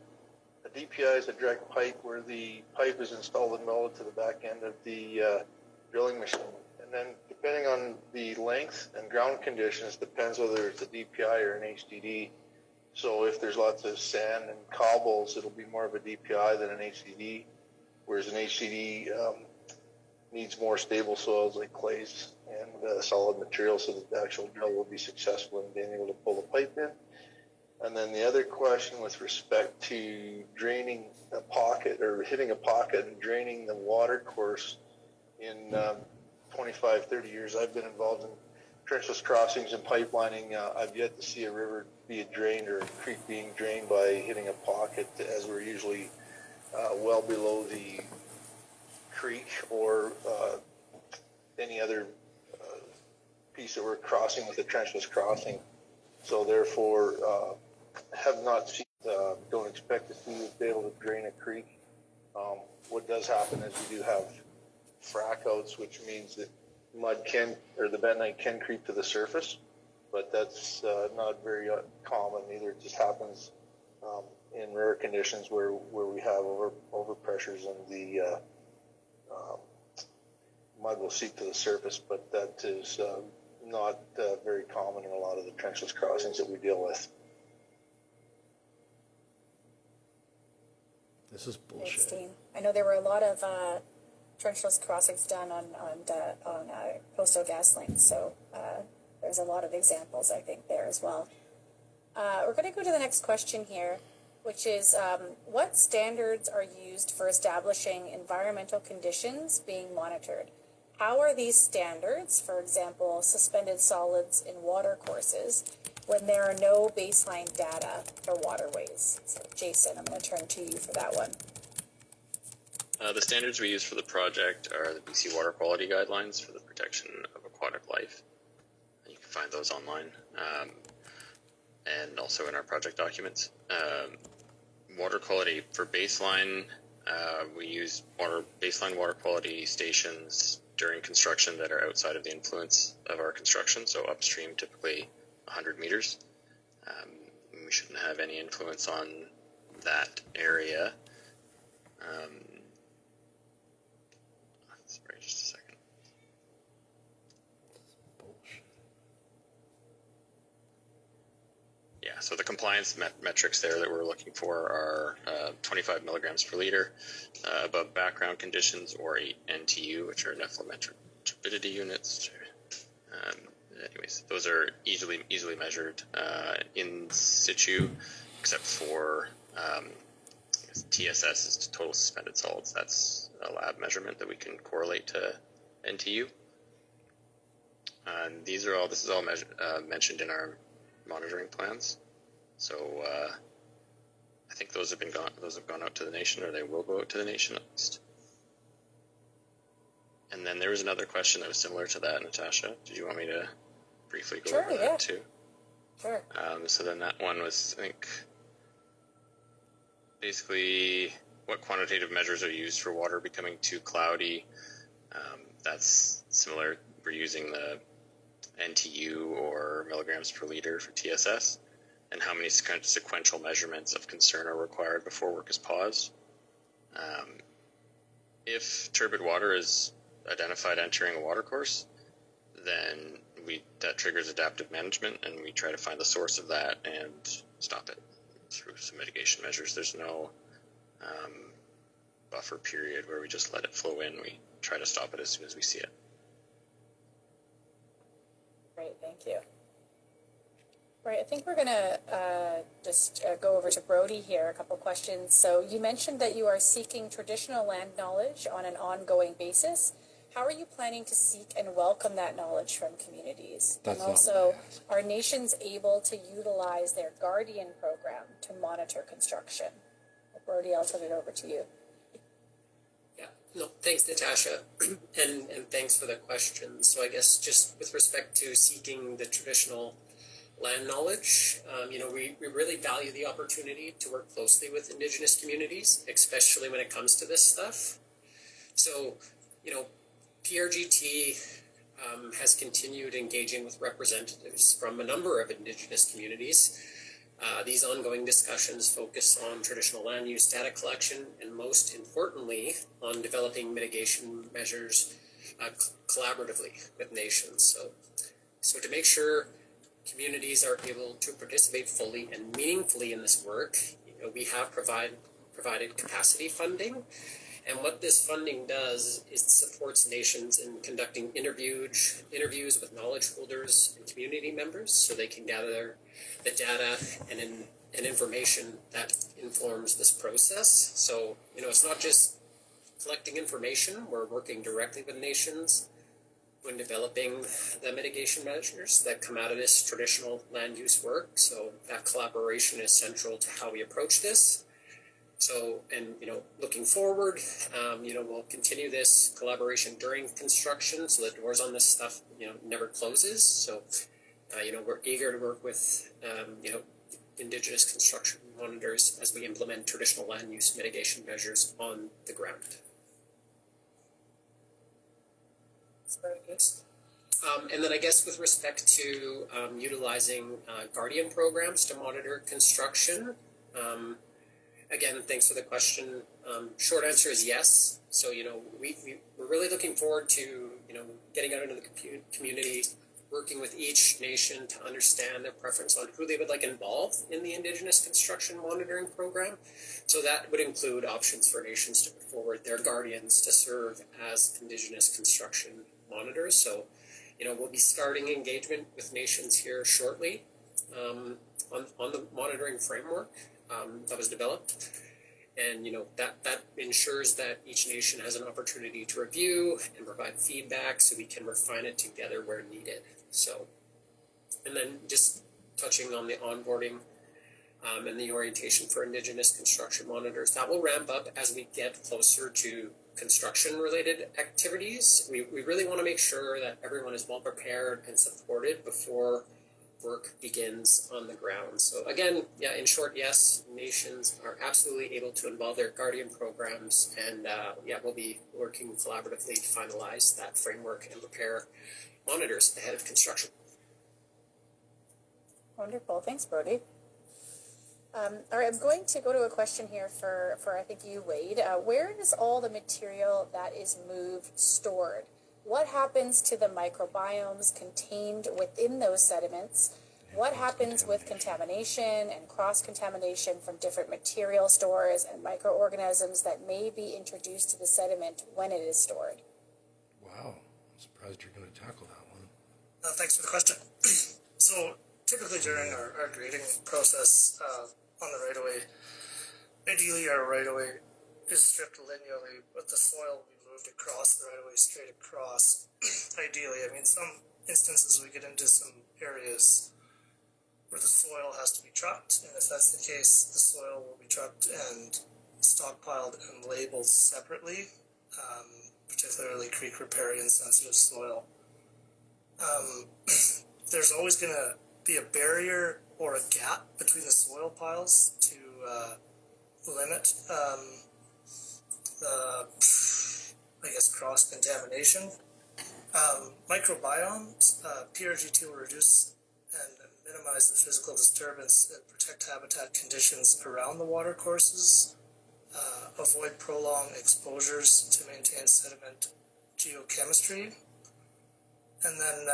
A DPI is a direct pipe where the pipe is installed and welded to the back end of the drilling machine. And then depending on the length and ground conditions, depends whether it's a DPI or an HDD. So if there's lots of sand and cobbles, it'll be more of a DPI than an HDD, whereas an HDD needs more stable soils like clays and solid materials so that the actual drill will be successful in being able to pull the pipe in. And then the other question with respect to draining a pocket or hitting a pocket and draining the water course, in 25, 30 years I've been involved in trenchless crossings and pipelining, I've yet to see a river be drained or a creek being drained by hitting a pocket, as we're usually well below the creek or any other piece that we're crossing with a trenchless crossing. So therefore, have not seen, don't expect to see us be able to drain a creek. What does happen is we do have frack outs, which means that the bentonite can creep to the surface, but that's not very common either. It just happens in rare conditions where we have overpressures and the mud will seep to the surface, but that is not very common in a lot of the trenchless crossings that we deal with. This is bullshit. Thanks, Dean. I know there were a lot of trenchless crossings done on Coastal GasLink, so there's a lot of examples, I think, there as well. We're going to go to the next question here, which is what standards are used for establishing environmental conditions being monitored? How are these standards, for example, suspended solids in water courses, when there are no baseline data for waterways? So, Jason, I'm going to turn to you for that one. The standards we use for the project are the BC Water Quality Guidelines for the protection of aquatic life. You can find those online and also in our project documents. Water quality for baseline, we use baseline water quality stations during construction that are outside of the influence of our construction, so upstream, typically 100 meters. We shouldn't have any influence on that area. So the compliance metrics there that we're looking for are 25 milligrams per liter above background conditions, or 8 NTU, which are nephelometric turbidity units. Anyways, those are easily measured in situ, except for TSS is total suspended solids. That's a lab measurement that we can correlate to NTU. And this is all mentioned in our monitoring plans. So I think those have gone out to the nation, or they will go out to the nation at least. And then there was another question that was similar to that, Natasha. Did you want me to briefly go over that too? Sure. So then that one was, I think, basically what quantitative measures are used for water becoming too cloudy. That's similar. We're using the NTU or milligrams per liter for TSS, and how many sequential measurements of concern are required before work is paused. If turbid water is identified entering a watercourse, then that triggers adaptive management, and we try to find the source of that and stop it through some mitigation measures. There's no buffer period where we just let it flow in. We try to stop it as soon as we see it. Great, thank you. Right, I think we're going to just go over to Brody here, a couple questions. So you mentioned that you are seeking traditional land knowledge on an ongoing basis. How are you planning to seek and welcome that knowledge from communities? And also, are nations able to utilize their Guardian program to monitor construction? Brody, I'll turn it over to you. Yeah, no, thanks, Natasha, and thanks for the question. So I guess just with respect to seeking the traditional land knowledge, we really value the opportunity to work closely with Indigenous communities, especially when it comes to this stuff. So, PRGT has continued engaging with representatives from a number of Indigenous communities. These ongoing discussions focus on traditional land use data collection, and most importantly, on developing mitigation measures collaboratively with nations. So to make sure communities are able to participate fully and meaningfully in this work, we have provided capacity funding. And what this funding does is it supports nations in conducting interviews with knowledge holders and community members, so they can gather the data and information that informs this process. So, it's not just collecting information. We're working directly with nations when developing the mitigation measures that come out of this traditional land use work. So that collaboration is central to how we approach this. So, and, looking forward, we'll continue this collaboration during construction, so the doors on this stuff, never closes. So, we're eager to work with, Indigenous construction monitors as we implement traditional land use mitigation measures on the ground. That's very good. And then I guess with respect to utilizing Guardian programs to monitor construction, again, thanks for the question. Short answer is yes. So, we're really looking forward to, getting out into the community, working with each nation to understand their preference on who they would like involved in the Indigenous construction monitoring program. So that would include options for nations to put forward their guardians to serve as Indigenous construction monitors. So, we'll be starting engagement with nations here shortly on the monitoring framework that was developed. And, that ensures that each nation has an opportunity to review and provide feedback so we can refine it together where needed. So, and then just touching on the onboarding and the orientation for Indigenous construction monitors, that will ramp up as we get closer to construction-related activities. We really want to make sure that everyone is well prepared and supported before work begins on the ground. So again, in short, yes, nations are absolutely able to involve their Guardian programs, and we'll be working collaboratively to finalize that framework and prepare monitors ahead of construction. Wonderful, thanks, Brody. All right, I'm going to go to a question here for I think you, Wade. Where is all the material that is moved stored? What happens to the microbiomes contained within those sediments? What happens with contamination and cross-contamination from different material stores and microorganisms that may be introduced to the sediment when it is stored? Wow, I'm surprised you're going to tackle that one. Thanks for the question. So typically during our grading process on the right-of-way, ideally our right-of-way is stripped linearly, but the soil will be moved across the right-of-way, straight across. Ideally, I mean, some instances we get into some areas where the soil has to be trucked, and if that's the case, the soil will be trucked and stockpiled and labeled separately, particularly creek riparian sensitive soil. There's always going to be a barrier or a gap between the soil piles to limit cross-contamination. Microbiomes, PRGT will reduce and minimize the physical disturbance and protect habitat conditions around the water courses, avoid prolonged exposures to maintain sediment geochemistry. And then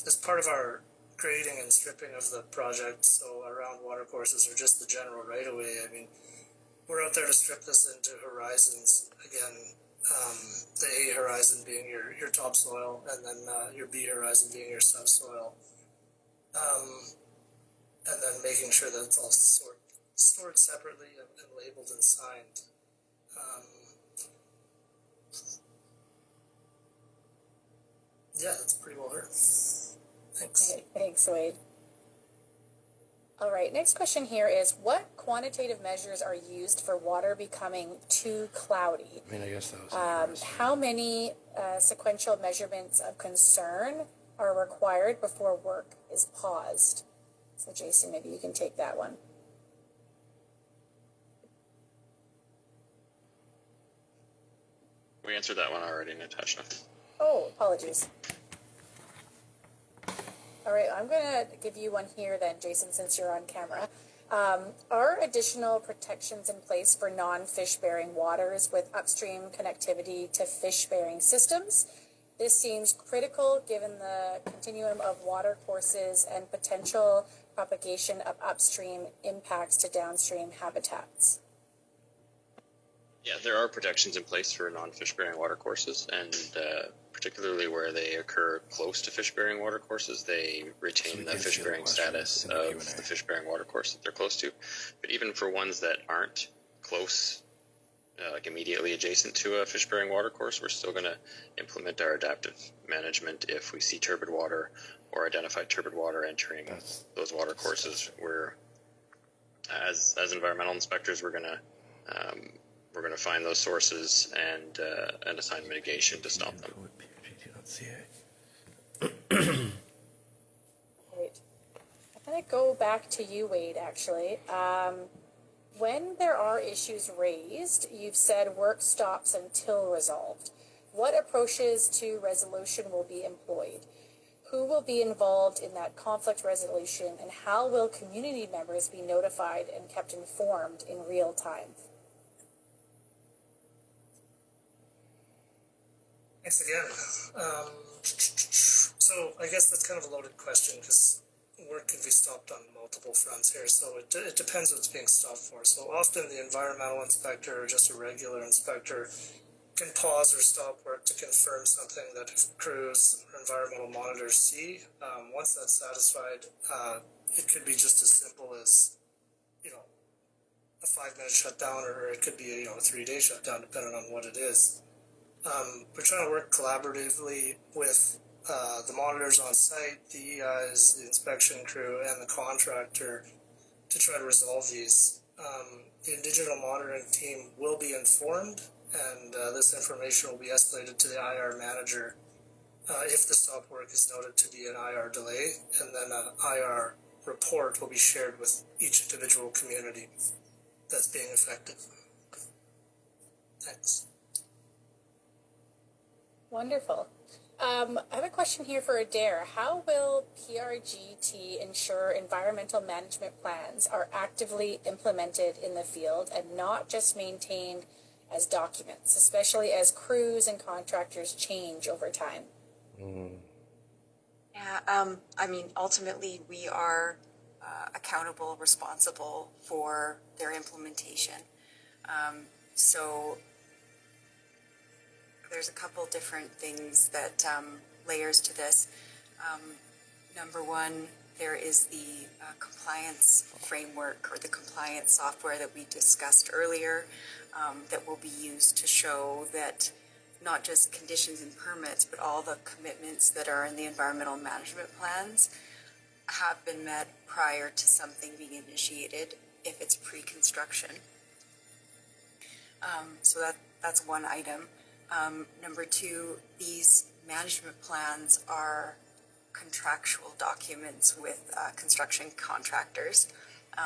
as part of our grading and stripping of the project, so around water courses or just the general right-of-way, I mean, we're out there to strip this into horizons. Again, the A horizon being your topsoil, and then your B horizon being your subsoil. And then making sure that it's all stored separately and labeled and signed. Yeah, that's pretty well heard. Thanks. Okay, thanks, Wade. All right, next question here is, what quantitative measures are used for water becoming too cloudy? I mean, I guess that was How many sequential measurements of concern are required before work is paused? So Jason, maybe you can take that one. We answered that one already, Natasha. Oh, apologies. All right, I'm going to give you one here then, Jason, since you're on camera. Are additional protections in place for non-fish-bearing waters with upstream connectivity to fish-bearing systems? This seems critical given the continuum of water courses and potential propagation of upstream impacts to downstream habitats. Yeah, there are protections in place for non-fish-bearing watercourses, and particularly where they occur close to fish-bearing watercourses, they retain the fish-bearing status of the fish-bearing watercourse that they're close to. But even for ones that aren't close, like immediately adjacent to a fish-bearing watercourse, we're still going to implement our adaptive management if we see turbid water or identify turbid water entering those watercourses. We're, as environmental inspectors, we're going to find those sources and assign mitigation to stop them. Great. I'm going to go back to you, Wade, actually. When there are issues raised, you've said work stops until resolved. What approaches to resolution will be employed? Who will be involved in that conflict resolution, and how will community members be notified and kept informed in real time? Thanks again. So I guess that's kind of a loaded question because work can be stopped on multiple fronts here. So it depends what it's being stopped for. So often the environmental inspector or just a regular inspector can pause or stop work to confirm something that crews or environmental monitors see. Once that's satisfied, it could be just as simple as, a 5-minute shutdown, or it could be a 3-day shutdown, depending on what it is. We're trying to work collaboratively with the monitors on site, the EIs, the inspection crew, and the contractor to try to resolve these. The digital monitoring team will be informed, and this information will be escalated to the IR manager if the stop work is noted to be an IR delay, and then an IR report will be shared with each individual community that's being affected. Thanks. Wonderful. I have a question here for Adair. How will PRGT ensure environmental management plans are actively implemented in the field and not just maintained as documents, especially as crews and contractors change over time? Yeah, I mean, ultimately, we are accountable, responsible for their implementation. So there's a couple different things that layers to this. Number one, there is the compliance framework or the compliance software that we discussed earlier that will be used to show that not just conditions and permits, but all the commitments that are in the environmental management plans have been met prior to something being initiated if it's pre-construction. So that's one item. Number two, these management plans are contractual documents with construction contractors.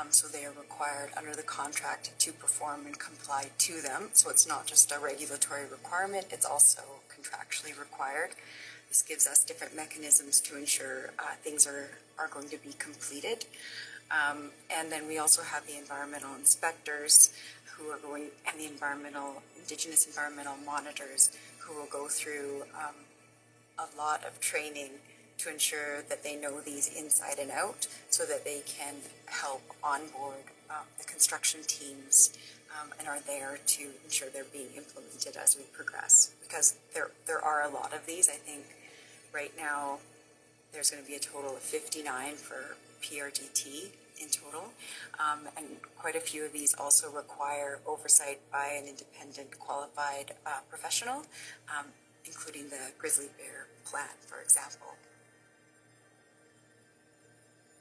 So they are required under the contract to perform and comply to them. So it's not just a regulatory requirement, it's also contractually required. This gives us different mechanisms to ensure things are going to be completed. And then we also have the environmental inspectors who are going, and the Indigenous environmental monitors who will go through a lot of training to ensure that they know these inside and out so that they can help onboard the construction teams and are there to ensure they're being implemented as we progress. Because there are a lot of these. I think right now there's going to be a total of 59 for PRGT in total, and quite a few of these also require oversight by an independent qualified professional, including the grizzly bear plan, for example.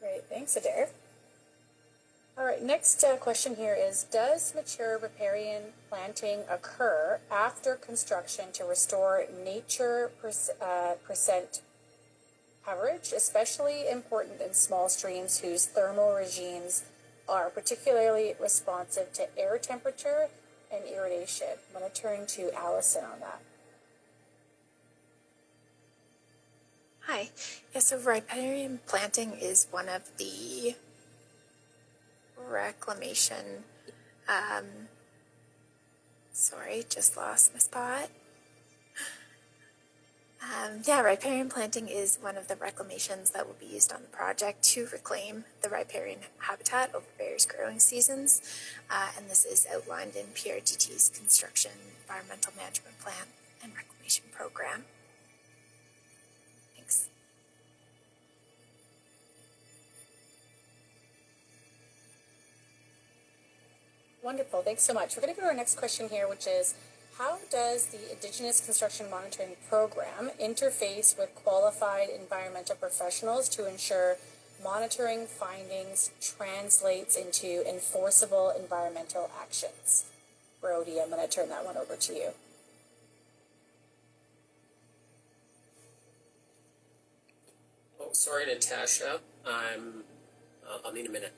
Great, thanks, Adair. All right, next question here is, does mature riparian planting occur after construction to restore nature percent coverage, especially important in small streams whose thermal regimes are particularly responsive to air temperature and irrigation? I'm going to turn to Allison on that. Hi. Yeah, so riparian planting is one of the reclamation, sorry, just lost my spot. Riparian planting is one of the reclamations that will be used on the project to reclaim the riparian habitat over various growing seasons, and this is outlined in PRGT's Construction Environmental Management Plan and Reclamation Program. Thanks. Wonderful, thanks so much. We're going to go to our next question here, which is, how does the Indigenous Construction Monitoring Program interface with qualified environmental professionals to ensure monitoring findings translates into enforceable environmental actions? Brody, I'm going to turn that one over to you. Oh, sorry, Natasha. I'll need a minute.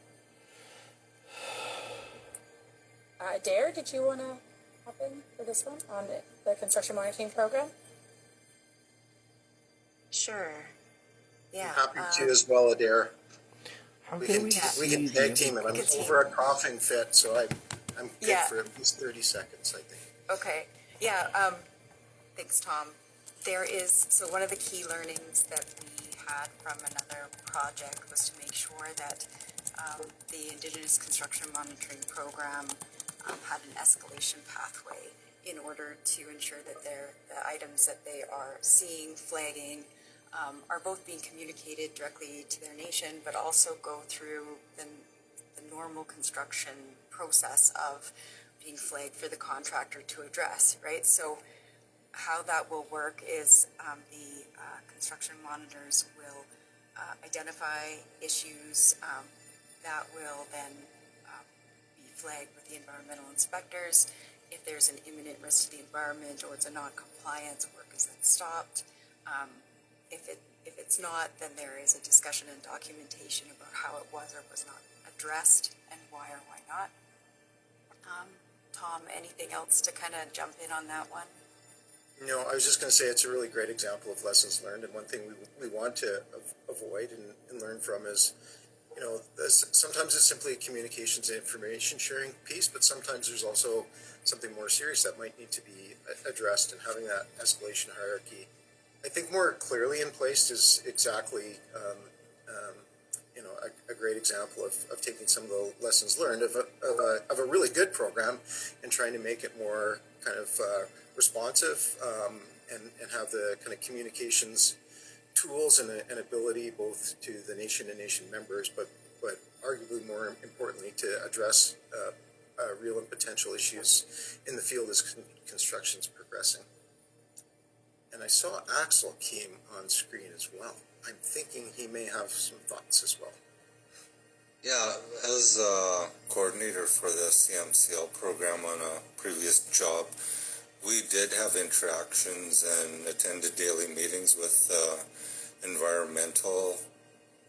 Adair, did you want to hop in for this one on the construction monitoring program? Sure. Yeah. I'm happy to as well, Adair. We can tag team it. I'm over a coughing fit, so I'm good for at least 30 seconds, I think. Okay. Yeah. Thanks, Tom. So one of the key learnings that we had from another project was to make sure that the Indigenous Construction Monitoring Program had an escalation pathway in order to ensure that the items that they are seeing, flagging, are both being communicated directly to their nation, but also go through the normal construction process of being flagged for the contractor to address, right? So how that will work is the construction monitors will identify issues that will then be flagged with the environmental inspectors. If there's an imminent risk to the environment or it's a non-compliance, work is then stopped. If it's not, then there is a discussion and documentation about how it was or was not addressed and why or why not. Tom, anything else to kind of jump in on that one? No, I was just going to say it's a really great example of lessons learned, and one thing we want to avoid and learn from is, sometimes it's simply a communications and information sharing piece, but sometimes there's also something more serious that might need to be addressed, and having that escalation hierarchy I think more clearly in place is exactly, a great example of taking some of the lessons learned of a really good program and trying to make it more kind of responsive and have the kind of communications tools and ability both to the nation and nation members, but arguably more importantly to address real and potential issues in the field as construction's progressing. And I saw Axel came on screen as well. I'm thinking he may have some thoughts as well. Yeah, as a coordinator for the CMCL program on a previous job, we did have interactions and attended daily meetings with environmental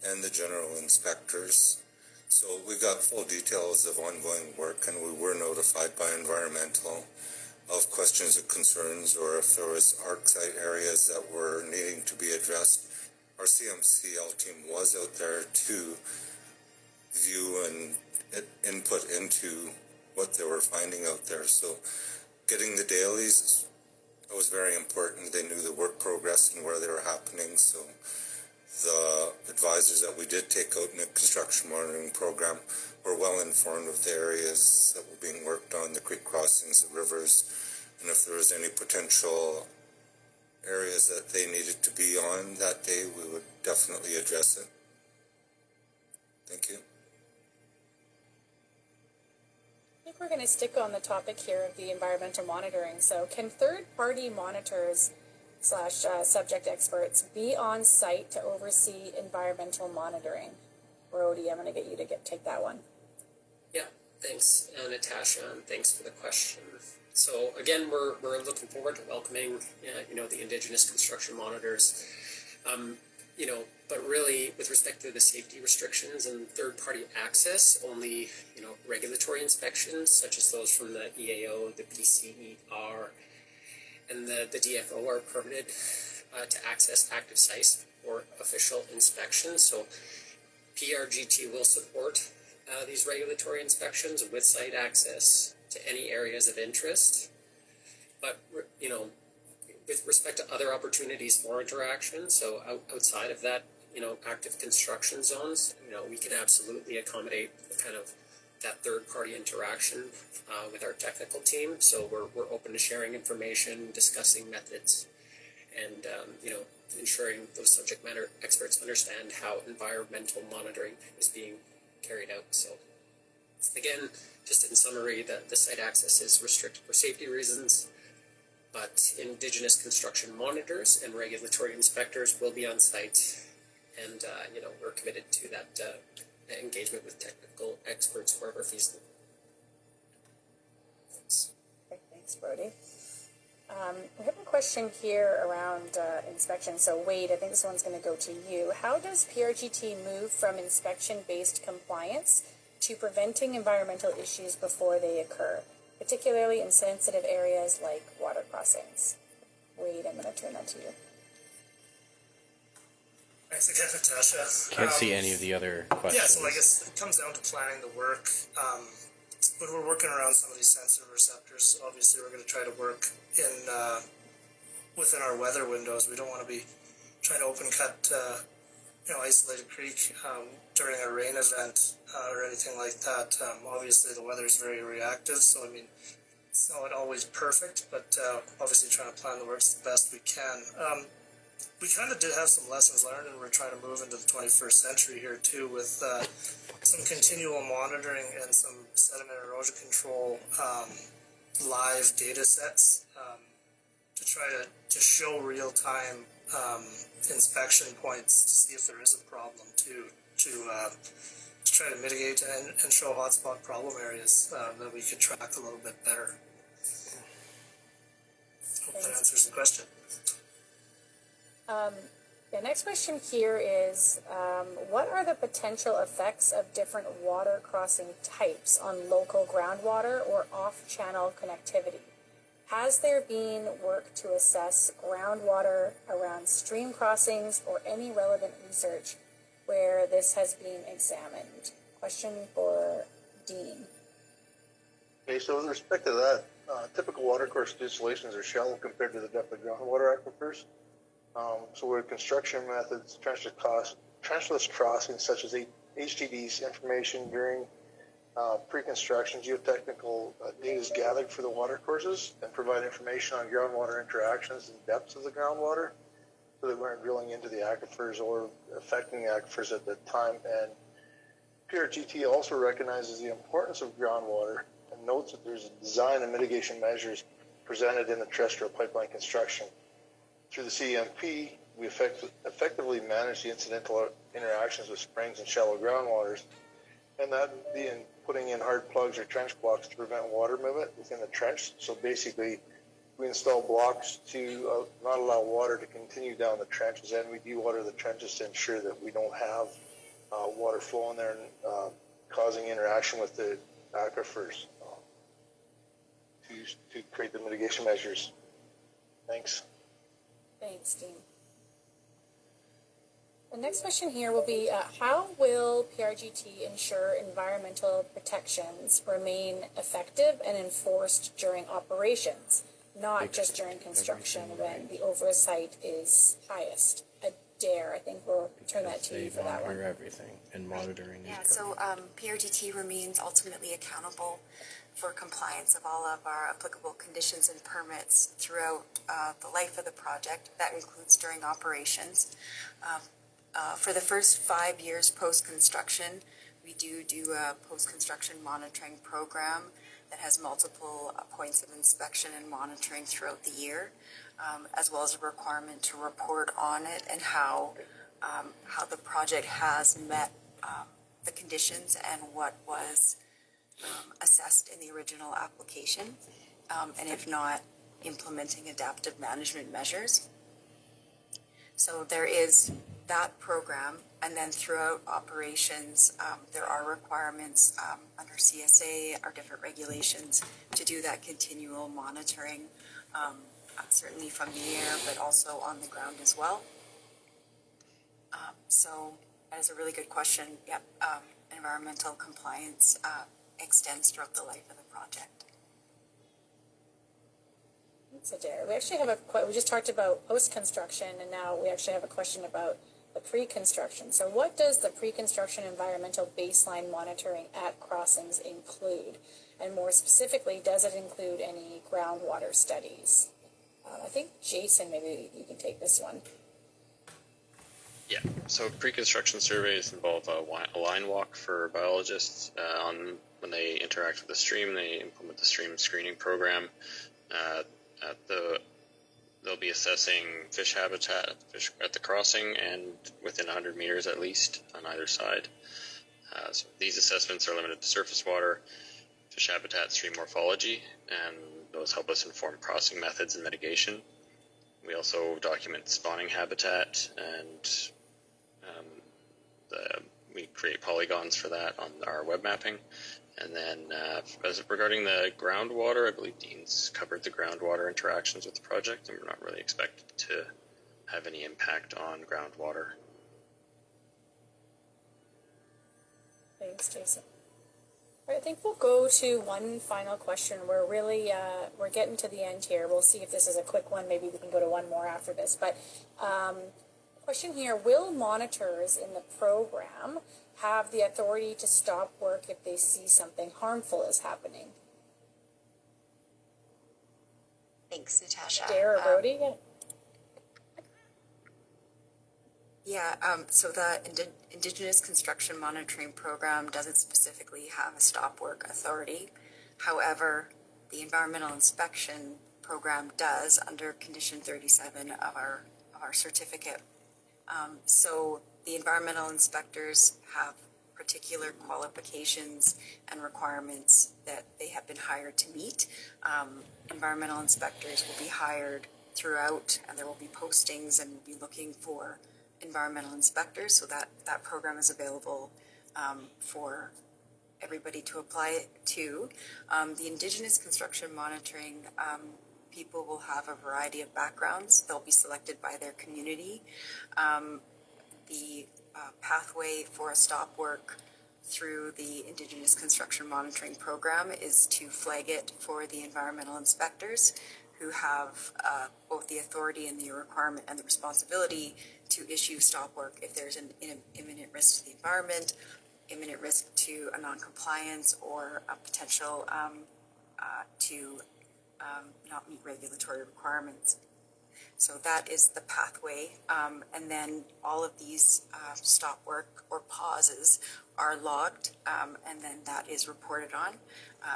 and the general inspectors. So we got full details of ongoing work, and we were notified by environmental of questions or concerns, or if there was ARC site areas that were needing to be addressed. Our CMCL team was out there to view and input into what they were finding out there. So getting the dailies was very important. They knew the work progress and where they were happening. So the advisors that we did take out in the construction monitoring program were well informed of the areas that were being worked on, the creek crossings, the rivers, and if there was any potential areas that they needed to be on that day, we would definitely address it. Thank you. I think we're going to stick on the topic here of the environmental monitoring. So can third-party monitors / subject experts be on site to oversee environmental monitoring? Brody, I'm going to get you to take that one. Yeah, thanks, Natasha, and thanks for the question. So again, we're looking forward to welcoming the Indigenous construction monitors. But really, with respect to the safety restrictions and third-party access, only regulatory inspections such as those from the EAO, the BCER, and the DFO are permitted to access active sites for official inspections. So PRGT will support these regulatory inspections with site access to any areas of interest. But with respect to other opportunities for interaction, so outside of that, active construction zones, we can absolutely accommodate kind of that third-party interaction with our technical team. So we're open to sharing information, discussing methods, and ensuring those subject matter experts understand how environmental monitoring is being carried out. So again, just in summary, the site access is restricted for safety reasons, but Indigenous construction monitors and regulatory inspectors will be on site, and we're committed to that engagement with technical experts wherever feasible. Thanks. Okay, thanks, Brody. We have a question here around inspection. So Wade, I think this one's going to go to you. How does PRGT move from inspection-based compliance to preventing environmental issues before they occur, particularly in sensitive areas like water crossings? Wade, I'm going to turn that to you. Thanks again, Natasha. Can't see any of the other questions. Yeah, so I guess it comes down to planning the work. When we're working around some of these sensitive receptors, obviously we're going to try to work in within our weather windows. We don't want to be trying to open cut, isolated creek during a rain event or anything like that. Obviously the weather is very reactive, so I mean, it's not always perfect, but obviously trying to plan the works the best we can. We kind of did have some lessons learned, and we're trying to move into the 21st century here too with some continual monitoring and some sediment erosion control live data sets to try to show real-time inspection points to see if there is a problem to try to mitigate and show hotspot problem areas that we could track a little bit better. Hope that answers the question. The next question here is, what are the potential effects of different water crossing types on local groundwater or off-channel connectivity? Has there been work to assess groundwater around stream crossings or any relevant research where this has been examined? Question for Dean. Okay, so with respect to that, typical watercourse installations are shallow compared to the depth of groundwater aquifers. So where construction methods, trenchless crossings such as HTD's information during pre-construction geotechnical data is gathered for the water courses and provide information on groundwater interactions and depths of the groundwater so that we aren't drilling into the aquifers or affecting the aquifers at the time. And PRGT also recognizes the importance of groundwater and notes that there's a design and mitigation measures presented in the terrestrial pipeline construction. Through the CMP, we effectively manage the incidental interactions with springs and shallow groundwaters, and that being putting in hard plugs or trench blocks to prevent water movement within the trench. So basically, we install blocks to not allow water to continue down the trenches, and we dewater the trenches to ensure that we don't have water flowing there and causing interaction with the aquifers to create the mitigation measures. Thanks. Thanks, Dean. The next question here will be, how will PRGT ensure environmental protections remain effective and enforced during operations, not just during construction when the oversight is highest? Adair, I think we'll turn that to you for that one. Everything and monitoring. Yeah, so PRGT remains ultimately accountable for compliance of all of our applicable conditions and permits throughout the life of the project. That includes during operations. For the first 5 years post-construction, we do a post-construction monitoring program that has multiple points of inspection and monitoring throughout the year, as well as a requirement to report on it and how the project has met the conditions and what was assessed in the original application, and if not, implementing adaptive management measures. So there is that program, and then throughout operations, there are requirements under CSA, our different regulations, to do that continual monitoring, certainly from the air, but also on the ground as well. So that is a really good question. Yep, environmental compliance extends throughout the life of the project. So, Jared, we actually have we just talked about post-construction, and now we actually have a question about the pre-construction. So what does the pre-construction environmental baseline monitoring at crossings include? And more specifically, does it include any groundwater studies? I think, Jason, maybe you can take this one. Yeah, so pre-construction surveys involve a line walk for biologists. When they interact with the stream, they implement the stream screening program. They'll be assessing fish habitat at the crossing and within 100 meters at least on either side. So these assessments are limited to surface water, fish habitat, stream morphology, and those help us inform crossing methods and mitigation. We also document spawning habitat, and we create polygons for that on our web mapping. And then regarding the groundwater, I believe Dean's covered the groundwater interactions with the project, and we're not really expected to have any impact on groundwater. Thanks, Jason. All right, I think we'll go to one final question. We're really, we're getting to the end here. We'll see if this is a quick one. Maybe we can go to one more after this. But question here, will monitors in the program have the authority to stop work if they see something harmful is happening? Thanks, Natasha. Theere or Brody? So the Indigenous Construction Monitoring Program doesn't specifically have a stop work authority. However, the Environmental Inspection Program does under Condition 37 of our certificate. So the environmental inspectors have particular qualifications and requirements that they have been hired to meet. Environmental inspectors will be hired throughout, and there will be postings, and we'll be looking for environmental inspectors, so that program is available for everybody to apply to. The Indigenous Construction Monitoring people will have a variety of backgrounds. They'll be selected by their community. The pathway for a stop work through the Indigenous Construction Monitoring Program is to flag it for the environmental inspectors, who have both the authority and the requirement and the responsibility to issue stop work if there's an imminent risk to the environment, imminent risk to a non-compliance, or a potential to not meet regulatory requirements. So that is the pathway. And then all of these stop work or pauses are logged, and then that is reported on.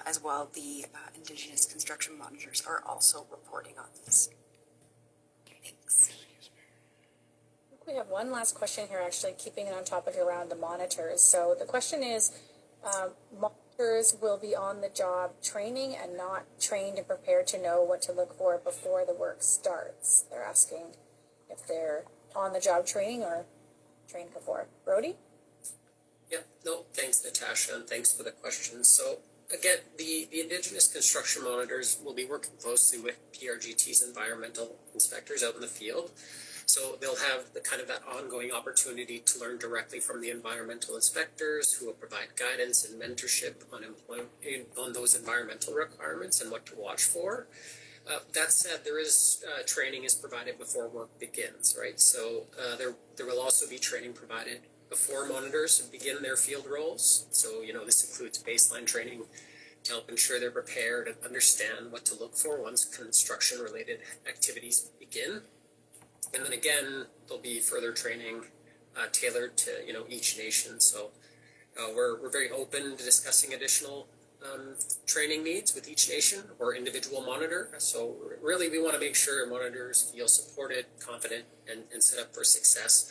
As well, the Indigenous construction monitors are also reporting on these. Thanks. I think we have one last question here, actually, keeping it on topic around the monitors. So the question is, monitors will be on the job training and not trained and prepared to know what to look for before the work starts. They're asking if they're on the job training or trained before. Brody? Yeah, no, thanks, Natasha, and thanks for the question. So again, the Indigenous construction monitors will be working closely with PRGT's environmental inspectors out in the field. So they'll have the kind of that ongoing opportunity to learn directly from the environmental inspectors, who will provide guidance and mentorship on those environmental requirements and what to watch for. That said, there is training is provided before work begins, right? So there will also be training provided before monitors begin their field roles. So, this includes baseline training to help ensure they're prepared and understand what to look for once construction-related activities begin. And then again, there'll be further training tailored to, each nation. So we're very open to discussing additional training needs with each nation or individual monitor. So really, we want to make sure monitors feel supported, confident, and set up for success,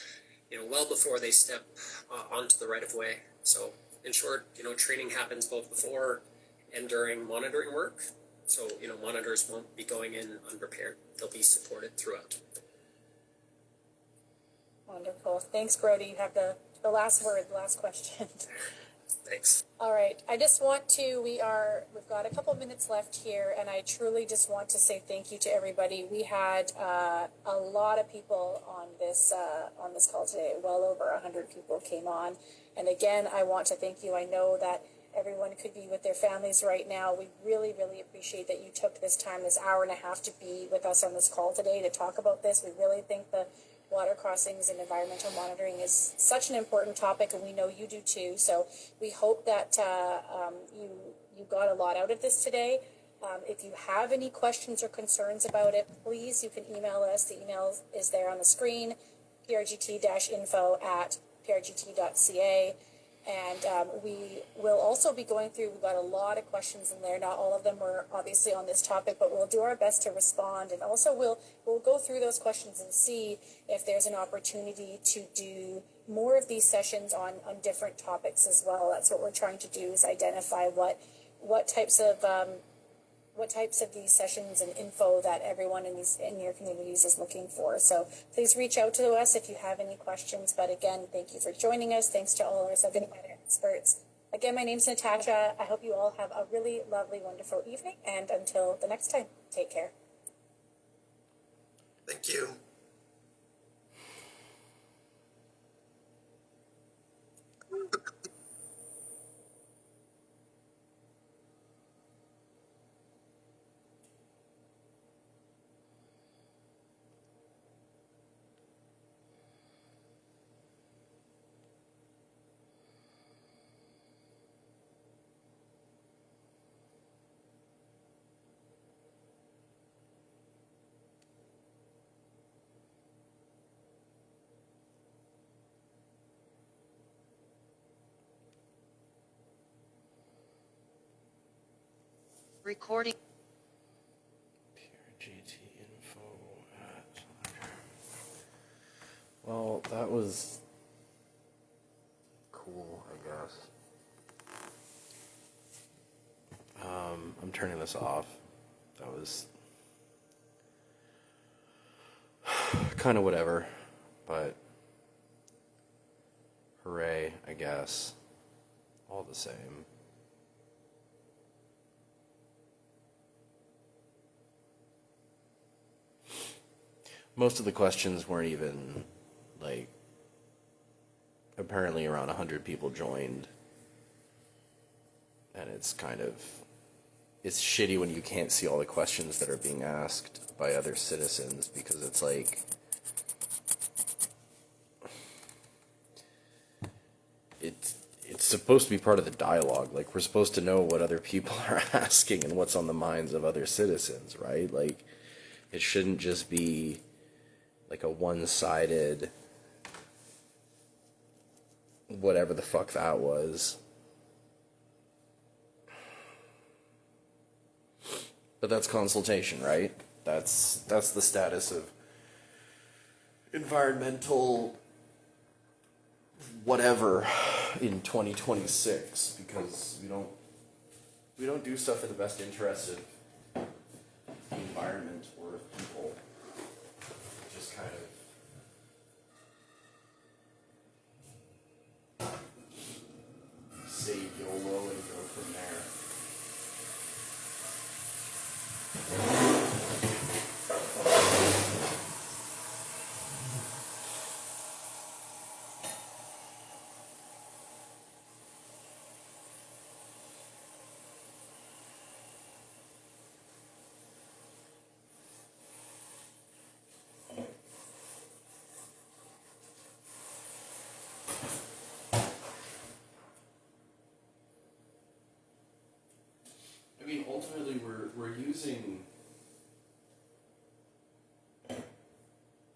well before they step onto the right-of-way. So in short, training happens both before and during monitoring work. So, monitors won't be going in unprepared. They'll be supported throughout. Wonderful. Thanks, Brody. You have the last word, the last question. Thanks. All right. I just want to, we've got a couple minutes left here, and I truly just want to say thank you to everybody. We had a lot of people on this call today. Well over 100 people came on. And again, I want to thank you. I know that everyone could be with their families right now. We really, really appreciate that you took this time, this hour and a half, to be with us on this call today to talk about this. We really think the water crossings and environmental monitoring is such an important topic, and we know you do too. So we hope that you got a lot out of this today. If you have any questions or concerns about it, please, you can email us. The email is there on the screen, prgt-info@prgt.ca. And we will also be going through, we've got a lot of questions in there. Not all of them were obviously on this topic, but we'll do our best to respond. And also we'll go through those questions and see if there's an opportunity to do more of these sessions on different topics as well. That's what we're trying to do, is identify what types of these sessions and info that everyone in your communities is looking for. So please reach out to us if you have any questions. But again, thank you for joining us. Thanks to all our subject matter experts. Again, my name's Natasha. I hope you all have a really lovely, wonderful evening. And until the next time, take care. Thank you. Recording. PRGT info at. Well, that was cool, I guess. I'm turning this off. That was kind of whatever, but hooray, I guess. All the same. Most of the questions weren't even, apparently around 100 people joined, and it's kind of it's shitty when you can't see all the questions that are being asked by other citizens, because it's like, it's supposed to be part of the dialogue. Like, we're supposed to know what other people are asking and what's on the minds of other citizens, right? Like, it shouldn't just be like a one-sided whatever the fuck that was. But that's consultation, right? That's the status of environmental whatever in 2026, because we don't do stuff in the best interest of the environment or of people. Just kind of say YOLO and go from there. I mean, ultimately, we're using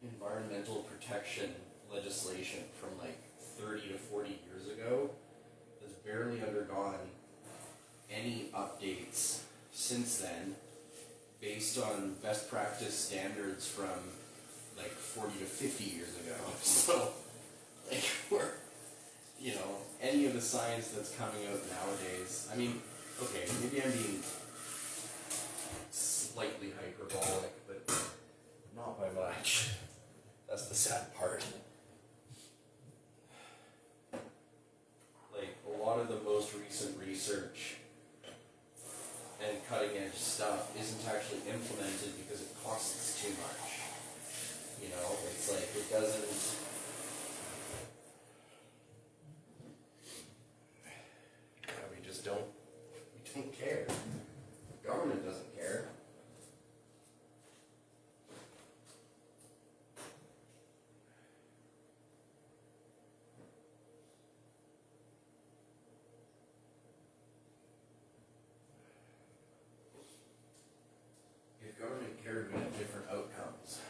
environmental protection legislation from like 30 to 40 years ago that's barely undergone any updates since then, based on best practice standards from like 40 to 50 years ago. So, like, we're, you know, any of the science that's coming out nowadays, I mean, okay, maybe I'm being slightly hyperbolic, but not by much. That's the sad part. Like, a lot of the most recent research and cutting edge stuff isn't actually implemented because it costs too much. You know, it's like, it doesn't... We just don't care. The government doesn't care. If government cared, we'd have different outcomes.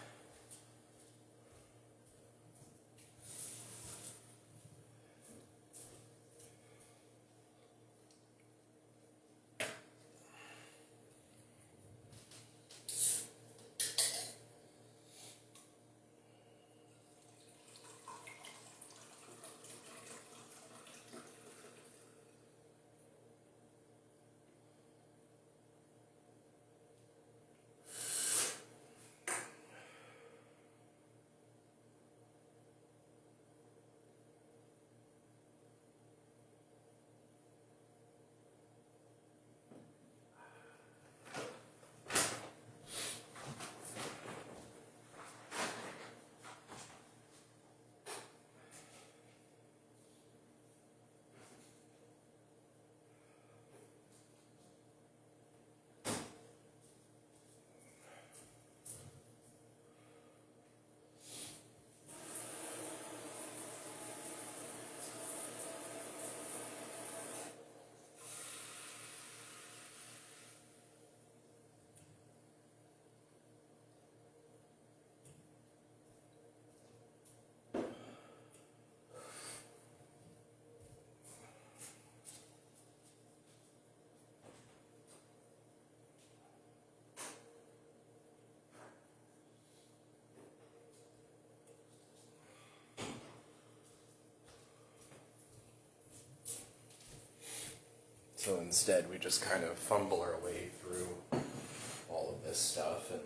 So instead, we just kind of fumble our way through all of this stuff and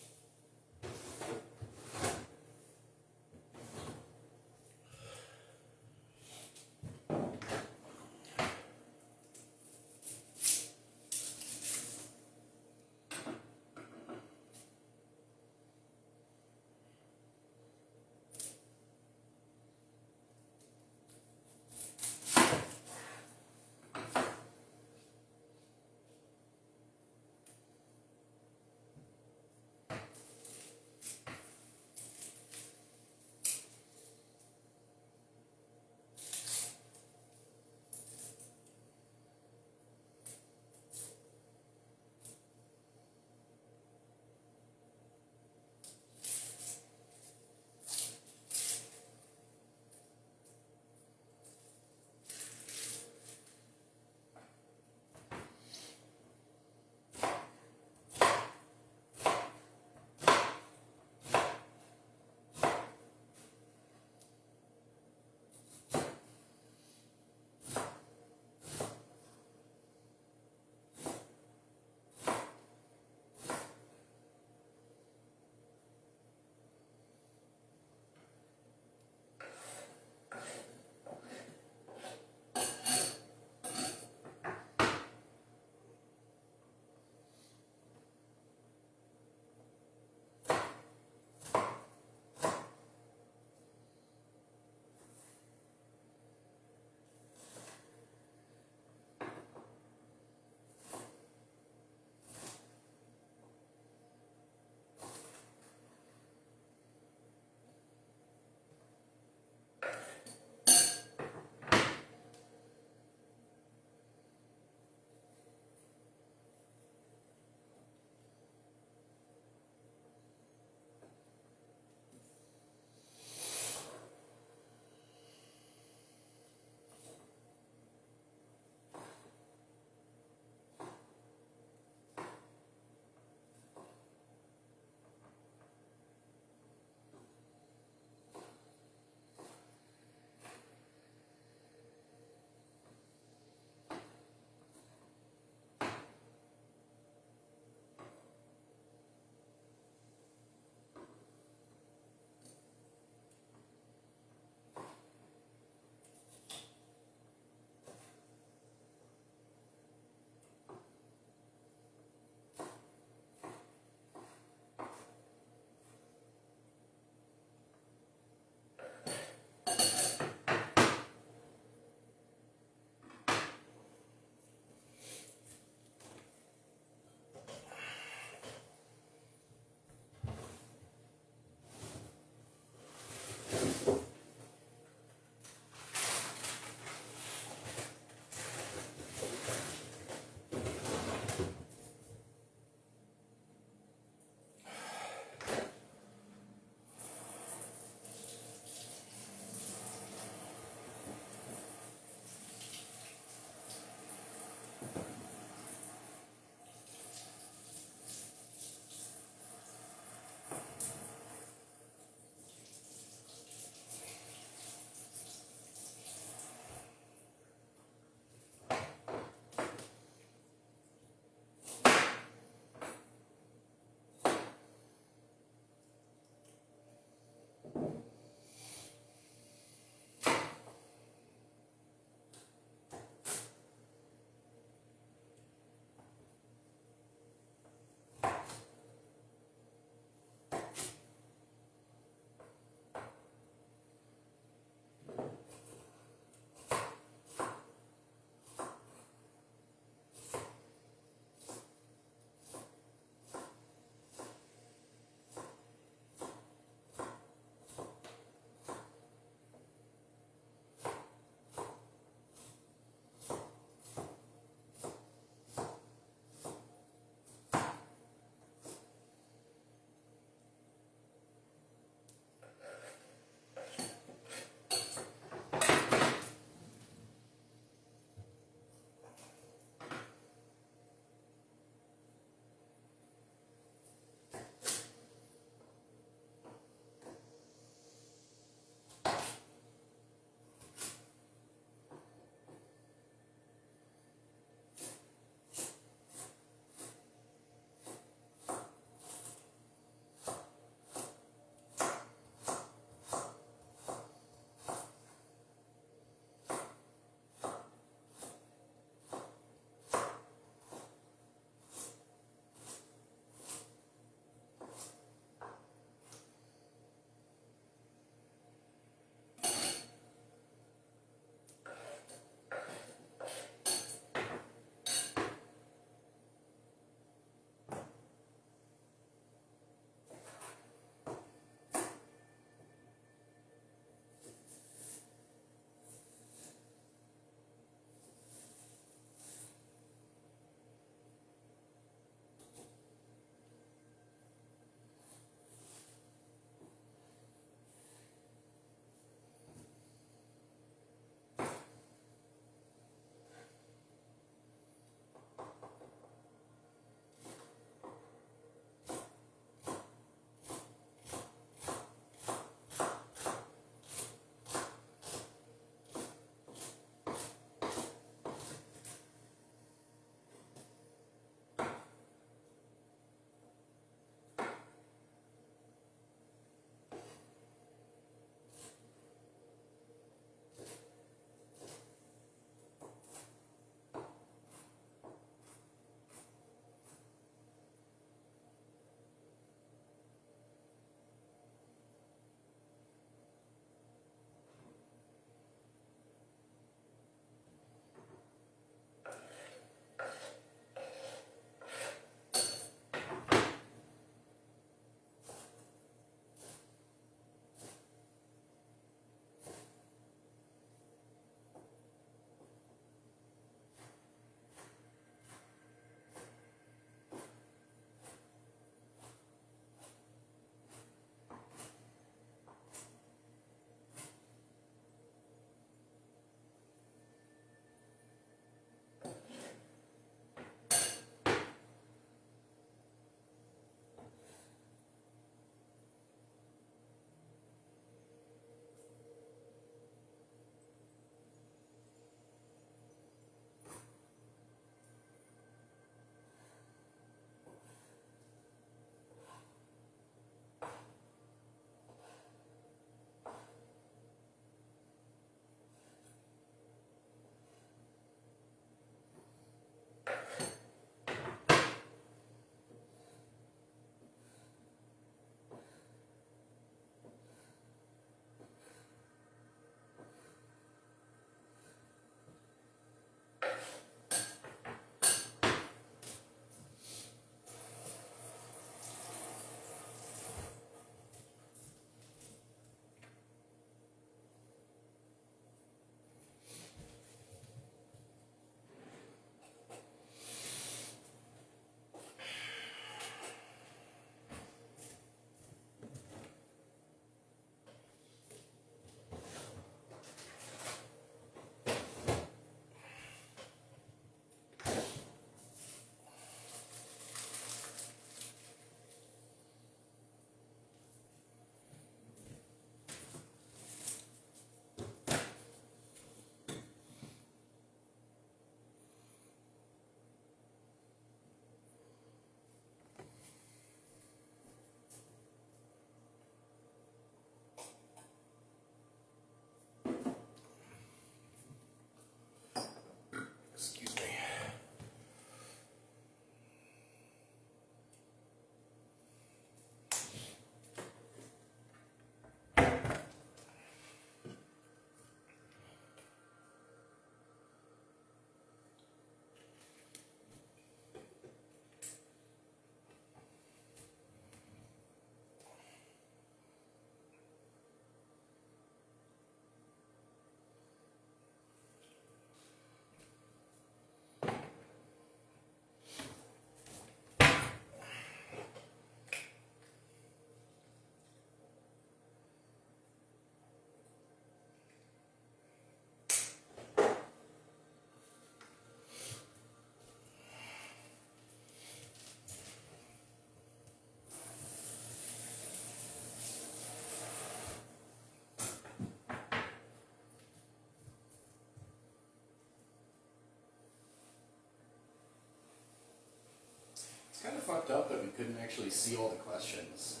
couldn't actually see all the questions.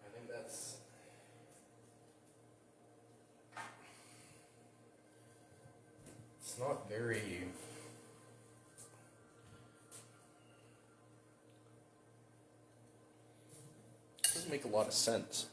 I think that's... It's not very... It doesn't make a lot of sense.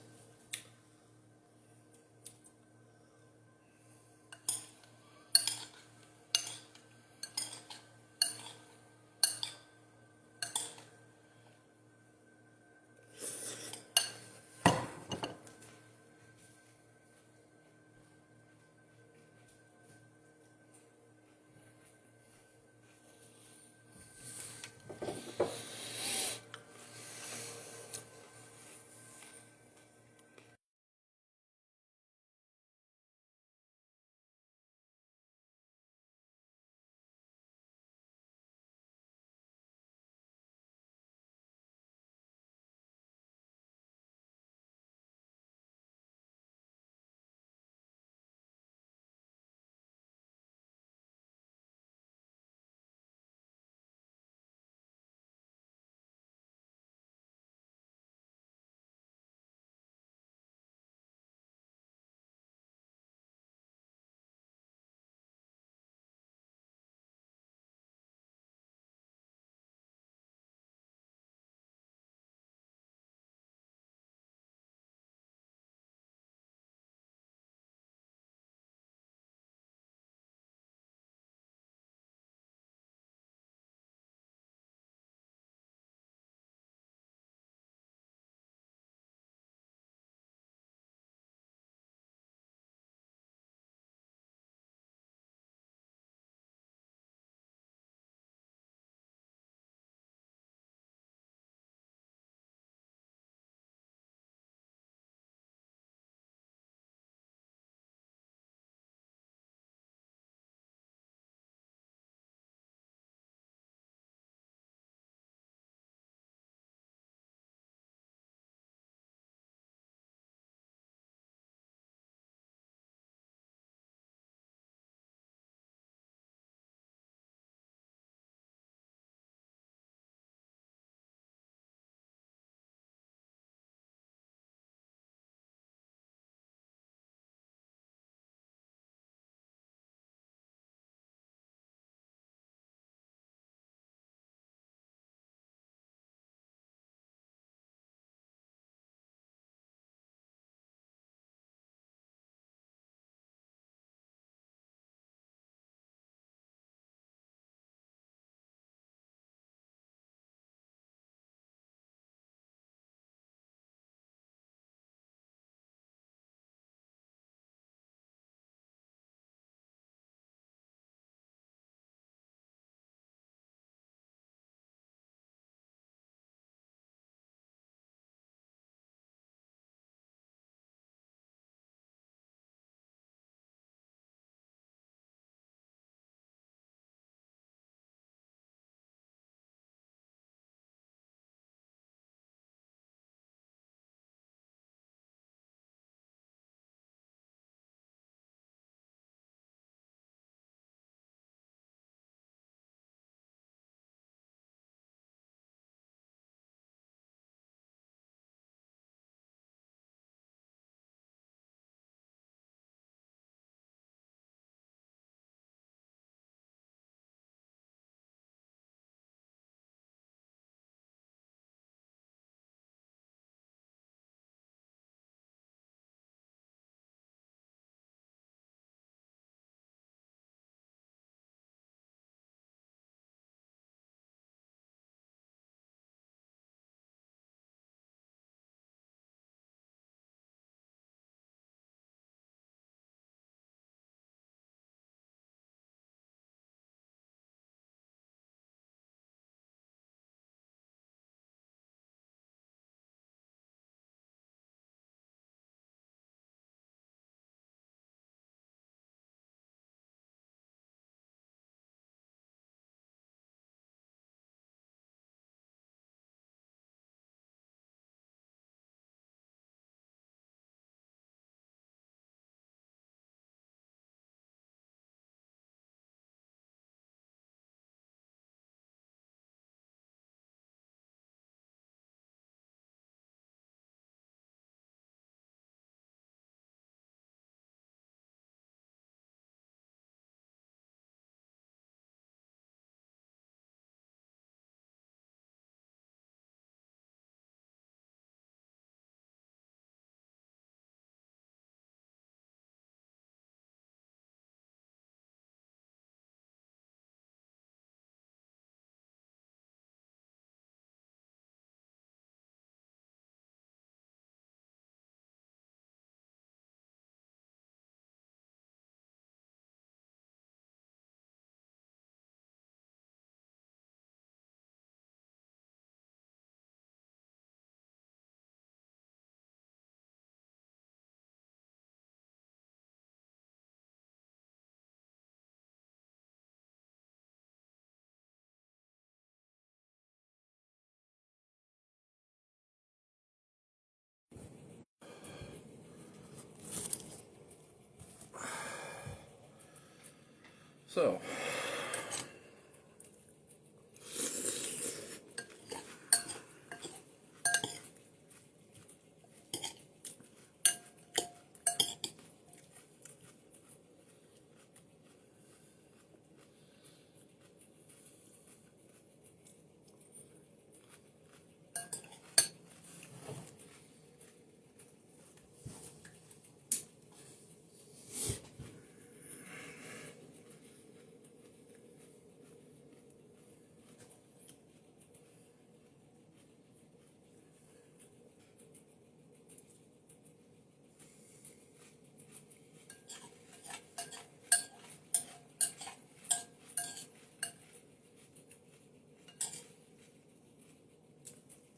So,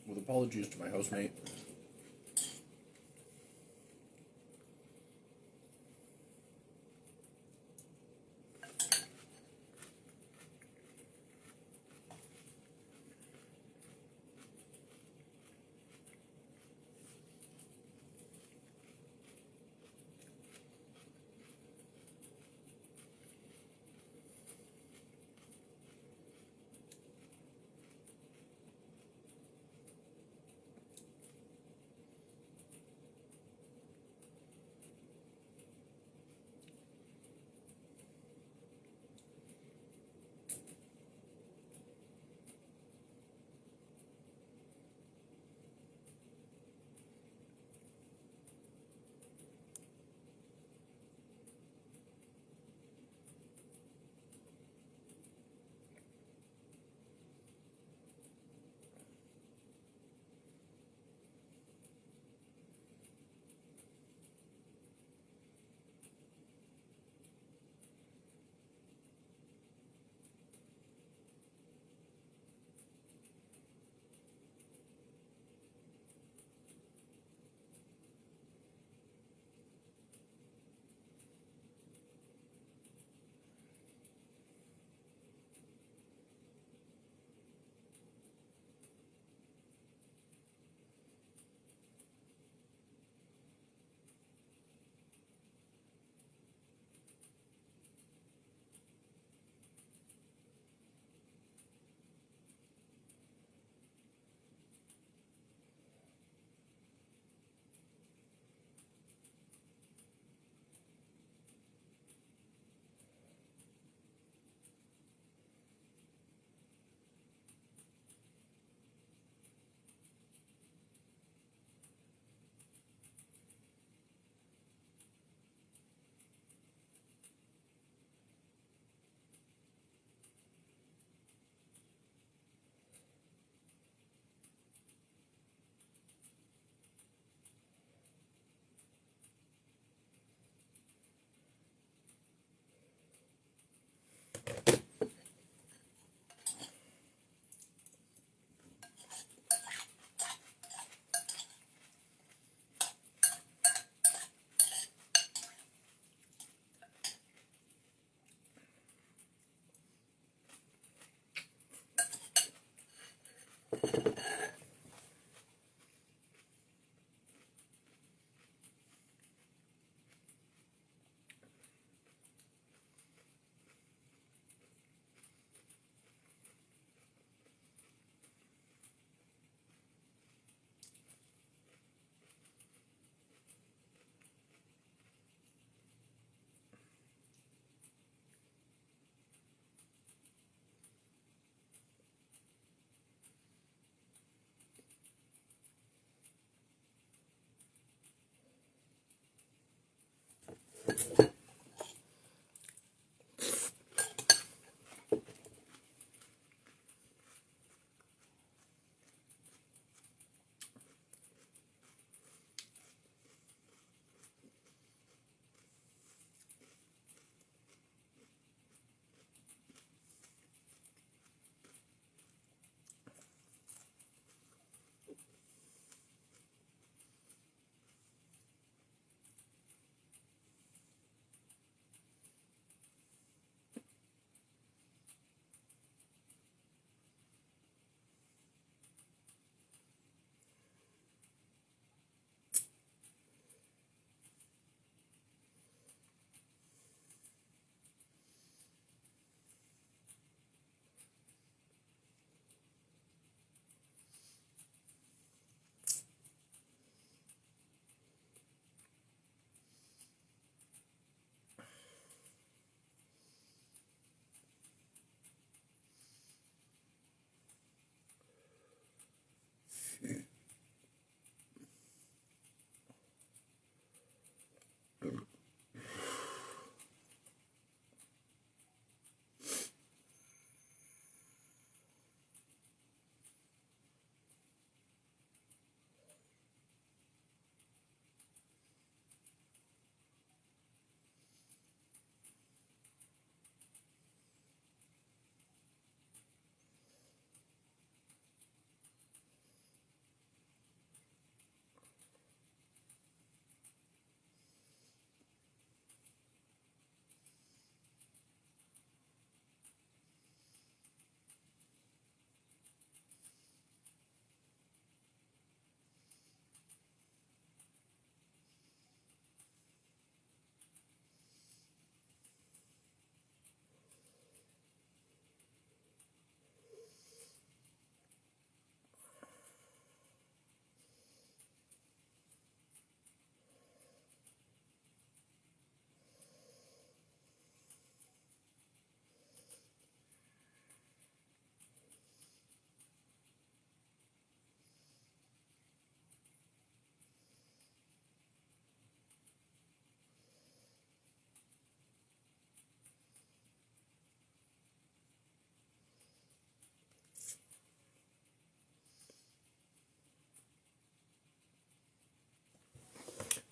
with apologies to my housemate.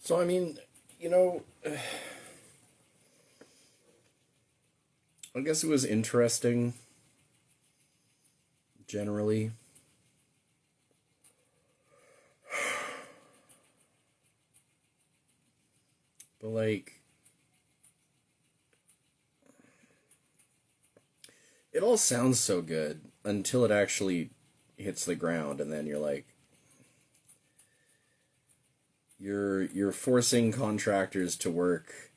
So, I mean, you know, I guess it was interesting, generally. But, like, it all sounds so good until it actually hits the ground, and then you're like, you're forcing contractors to work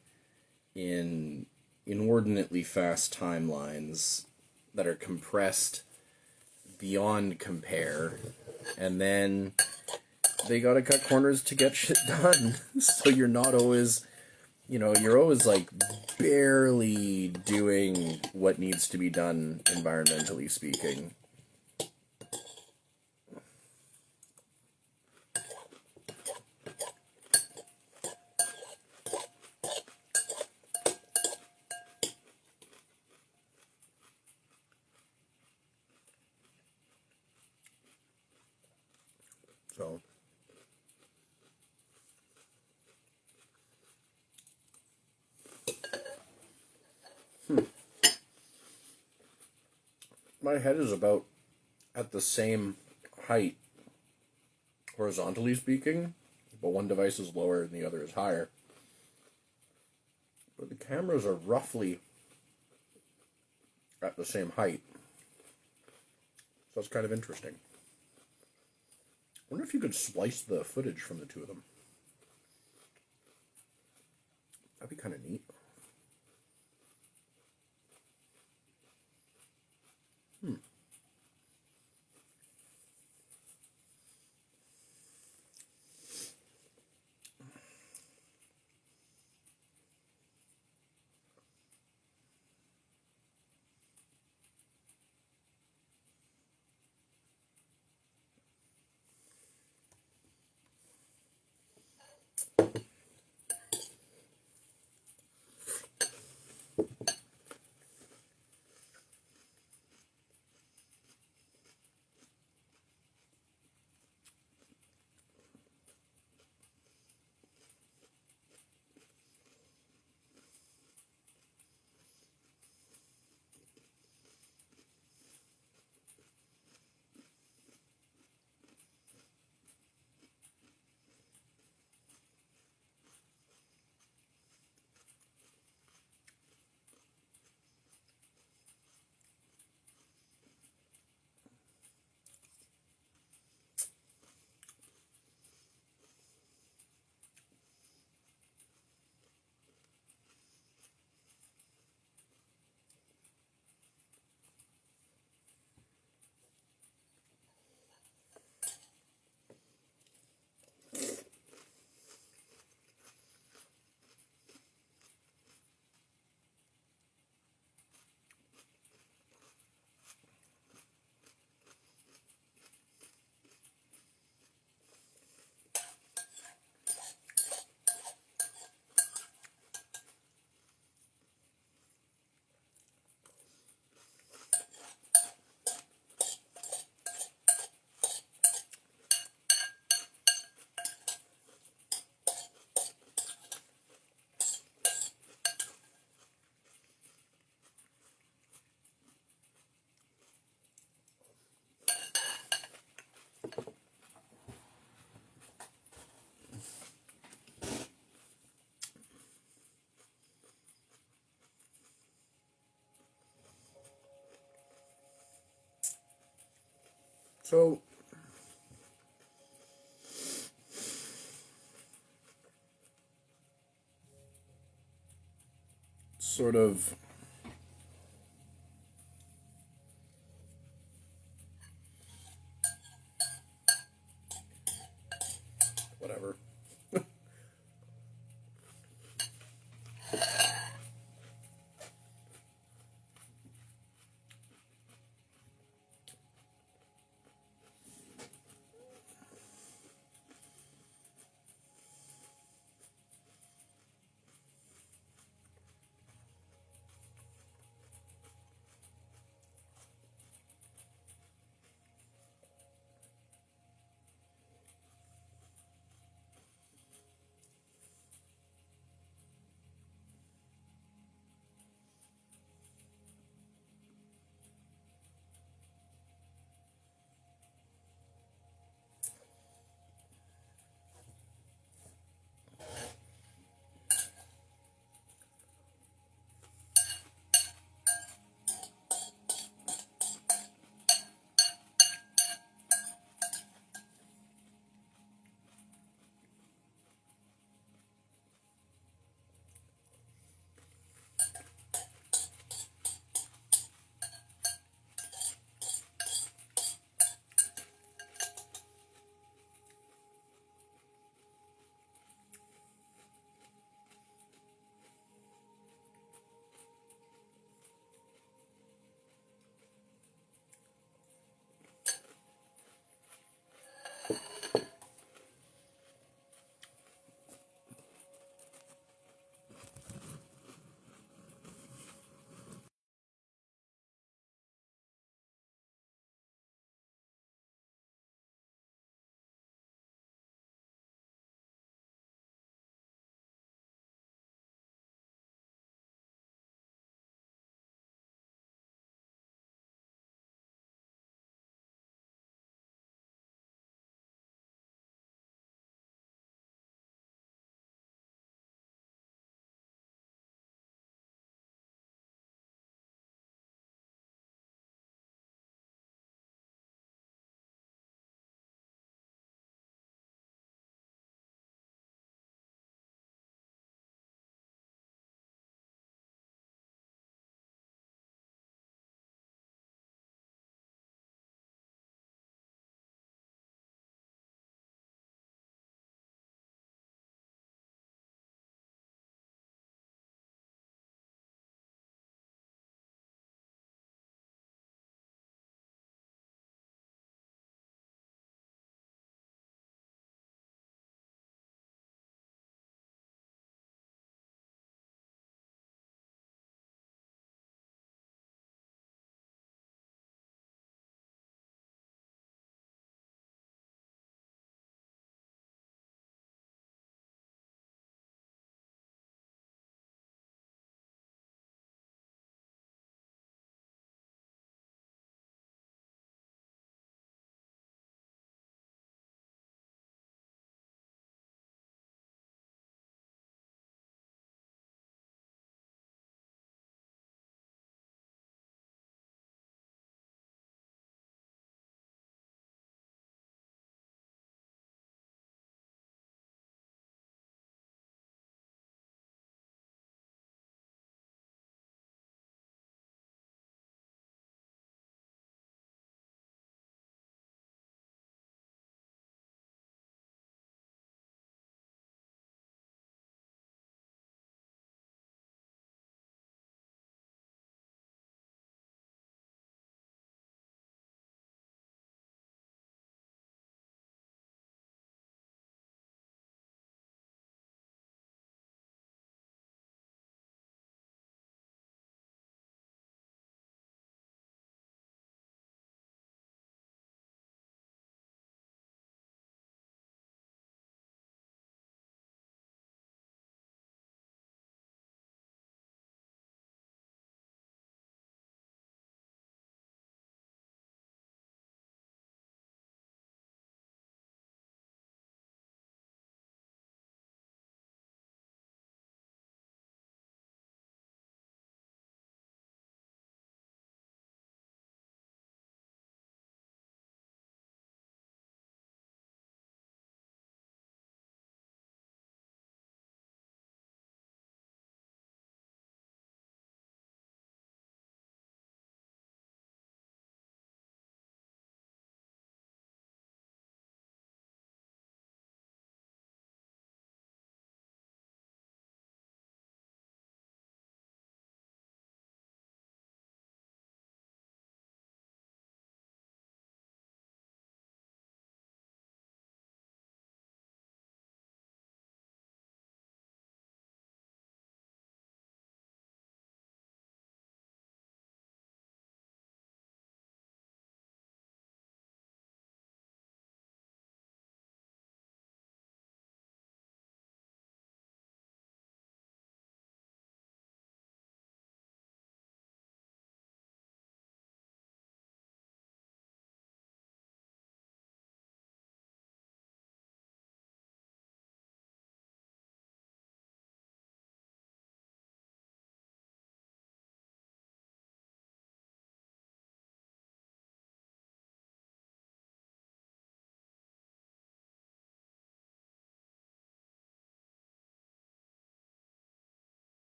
in inordinately fast timelines that are compressed beyond compare, and then they gotta cut corners to get shit done. So you're not always, you're always like barely doing what needs to be done environmentally speaking. So, my head is about at the same height, horizontally speaking, but one device is lower and the other is higher. But the cameras are roughly at the same height. So that's kind of interesting. I wonder if you could splice the footage from the two of them. That'd be kind of neat. So, sort of whatever.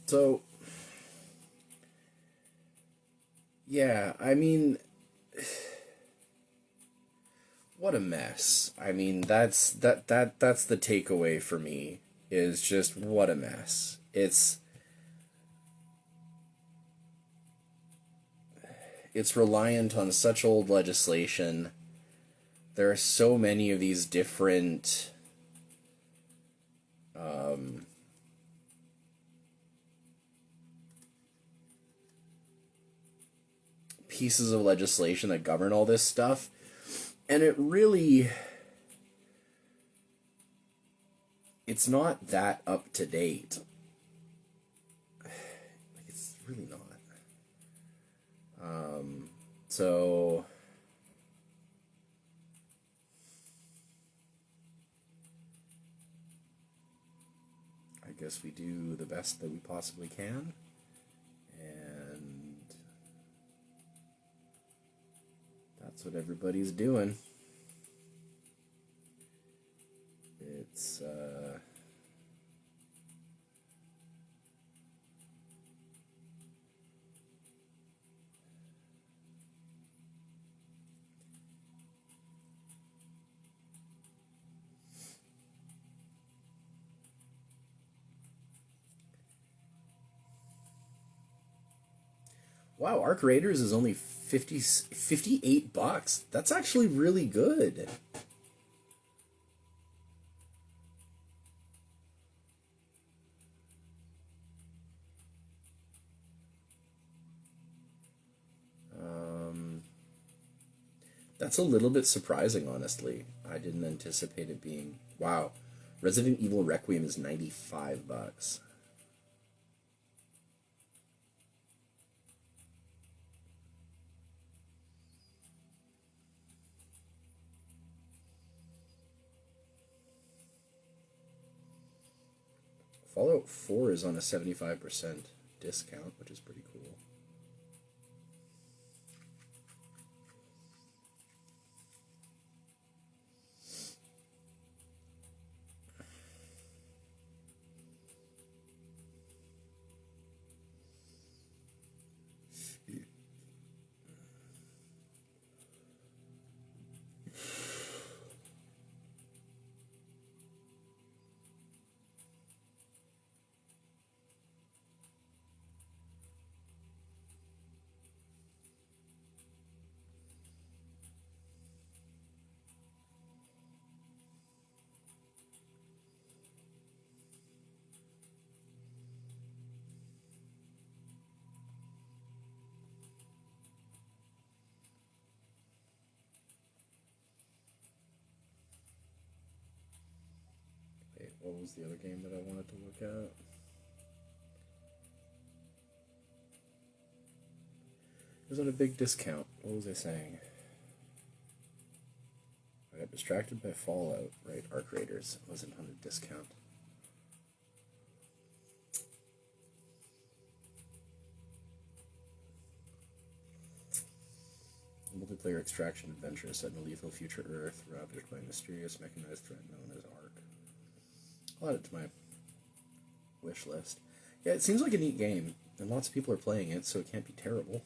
So, yeah, I mean, what a mess. I mean, that's the takeaway for me, is just what a mess. It's reliant on such old legislation. There are so many of these different pieces of legislation that govern all this stuff, and it's not that up to date. It's really not. So I guess we do the best that we possibly can, and that's what everybody's doing. It's wow, Arc Raiders is only $58. That's actually really good. That's a little bit surprising, honestly. I didn't anticipate it being... Wow. Resident Evil Requiem is $95. Fallout 4 is on a 75% discount, which is pretty cool. Wait, what was the other game that I wanted to look at? It was on a big discount. What was I saying? I got distracted by Fallout, right? Arc Raiders wasn't on a discount. Multiplayer extraction adventure set in a lethal future Earth, ravaged by a mysterious mechanized threat known as Arc. I'll add it to my wish list. Yeah, it seems like a neat game, and lots of people are playing it, so it can't be terrible.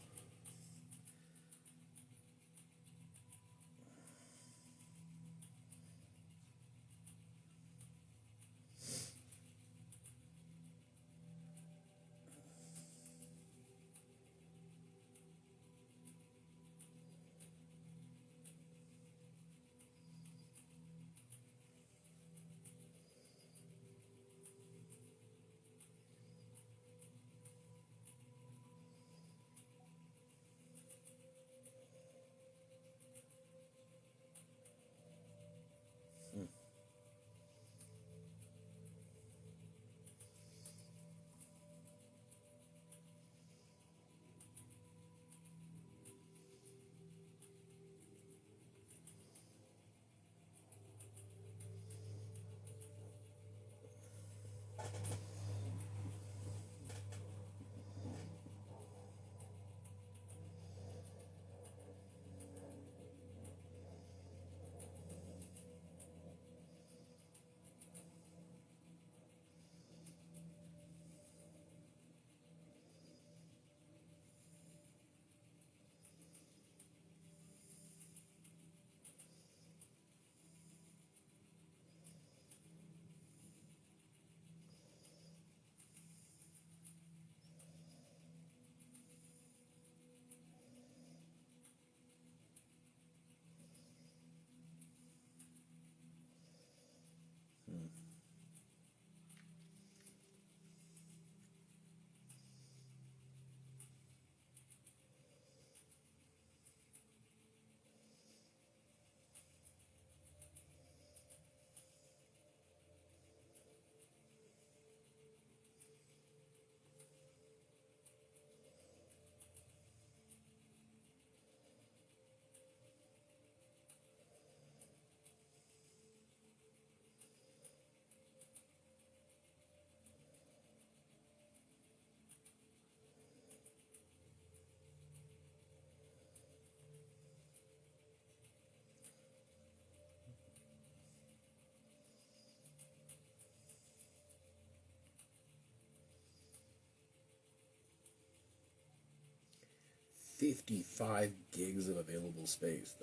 55 gigs of available space.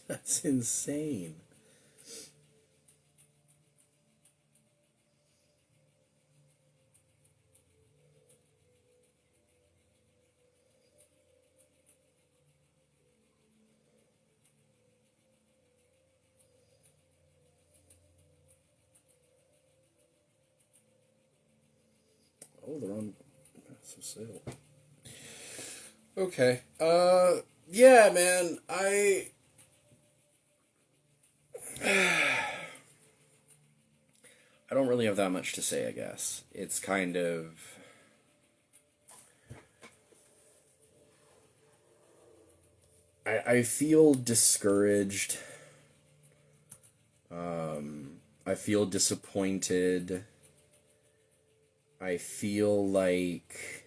That's insane. Oh, they're on massive sale. Okay. Yeah, man, I don't really have that much to say, I guess. It's kind of... I feel discouraged. I feel disappointed. I feel like...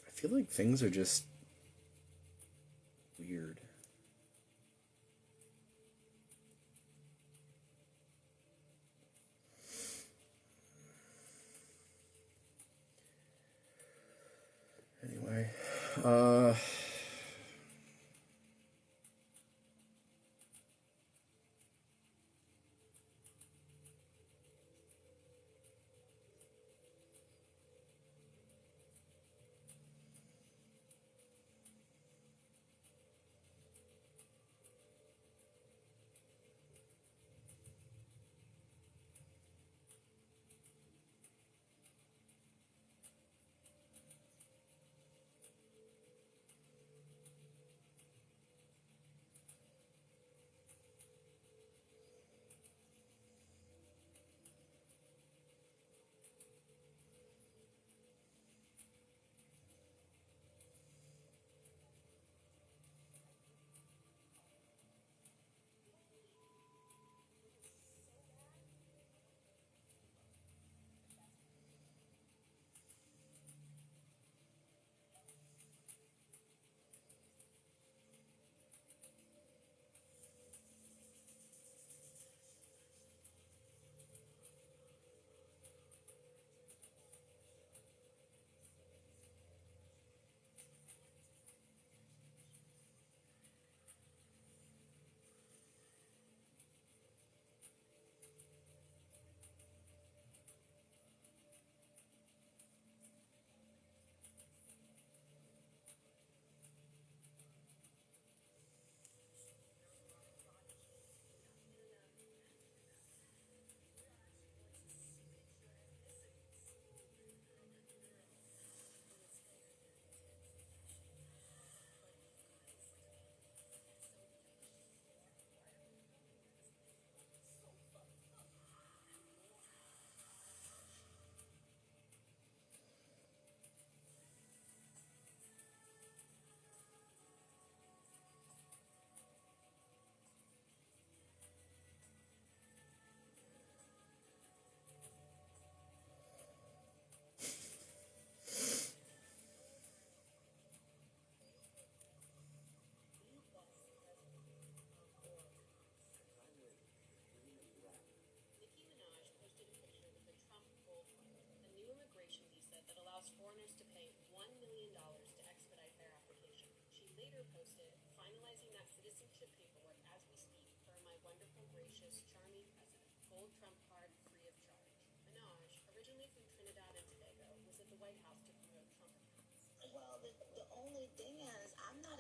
I feel like things are just weird. Anyway,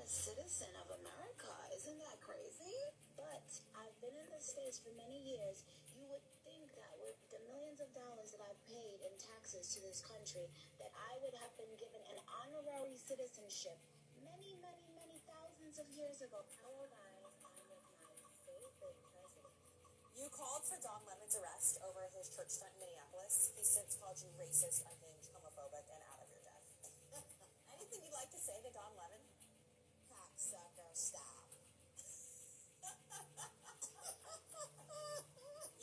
citizen of America. Isn't that crazy? But I've been in the States for many years. You would think that with the millions of dollars that I've paid in taxes to this country, that I would have been given an honorary citizenship many, many, many thousands of years ago. Hello guys, I'm with my favorite president. You called for Don Lemon's arrest over his church stunt in Minneapolis. He's since called you racist, unhinged, homophobic, and out of your depth. Anything you'd like to say to Don Lemon? Cocksucker, stop.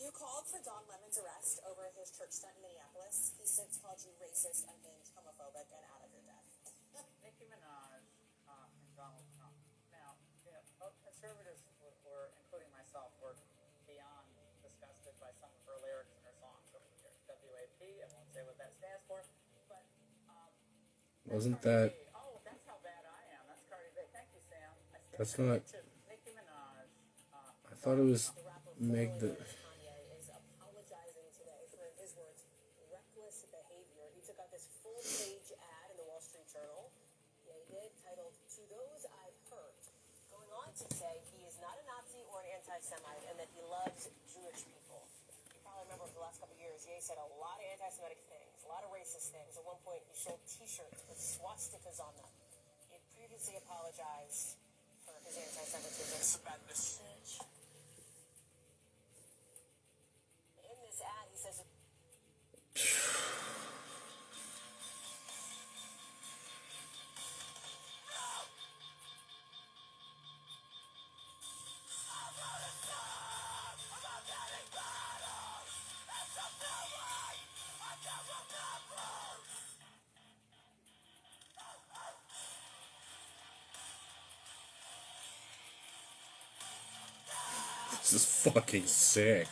You called for Don Lemon's arrest over his church stunt in Minneapolis. He's since called you racist, unhinged, homophobic, and out of your depth. Nicki Minaj and Donald Trump. Now, both conservatives were, including myself, were beyond disgusted by some of her lyrics in her songs over the years. WAP, I won't say what that stands for, but Wasn't that? oh, that's how bad I am. That's Cardi B. Thank you, Sam. That's not. Nicki Minaj. I thought it was Meg the. Kanye is apologizing today for, in his words, reckless behavior. He took out this full-page ad in the Wall Street Journal. Yeah, he did, titled, "To Those I've Hurt," going on to say he is not a Nazi or an anti-Semite and that he loves Jewish people. You probably remember over the last couple of years, Ye said a lot of anti-Semitic things, a lot of racist things. At one point, he sold T-shirts with swastikas on them. He had previously apologized for his anti-Semitism. In this ad, he says... This is fucking sick.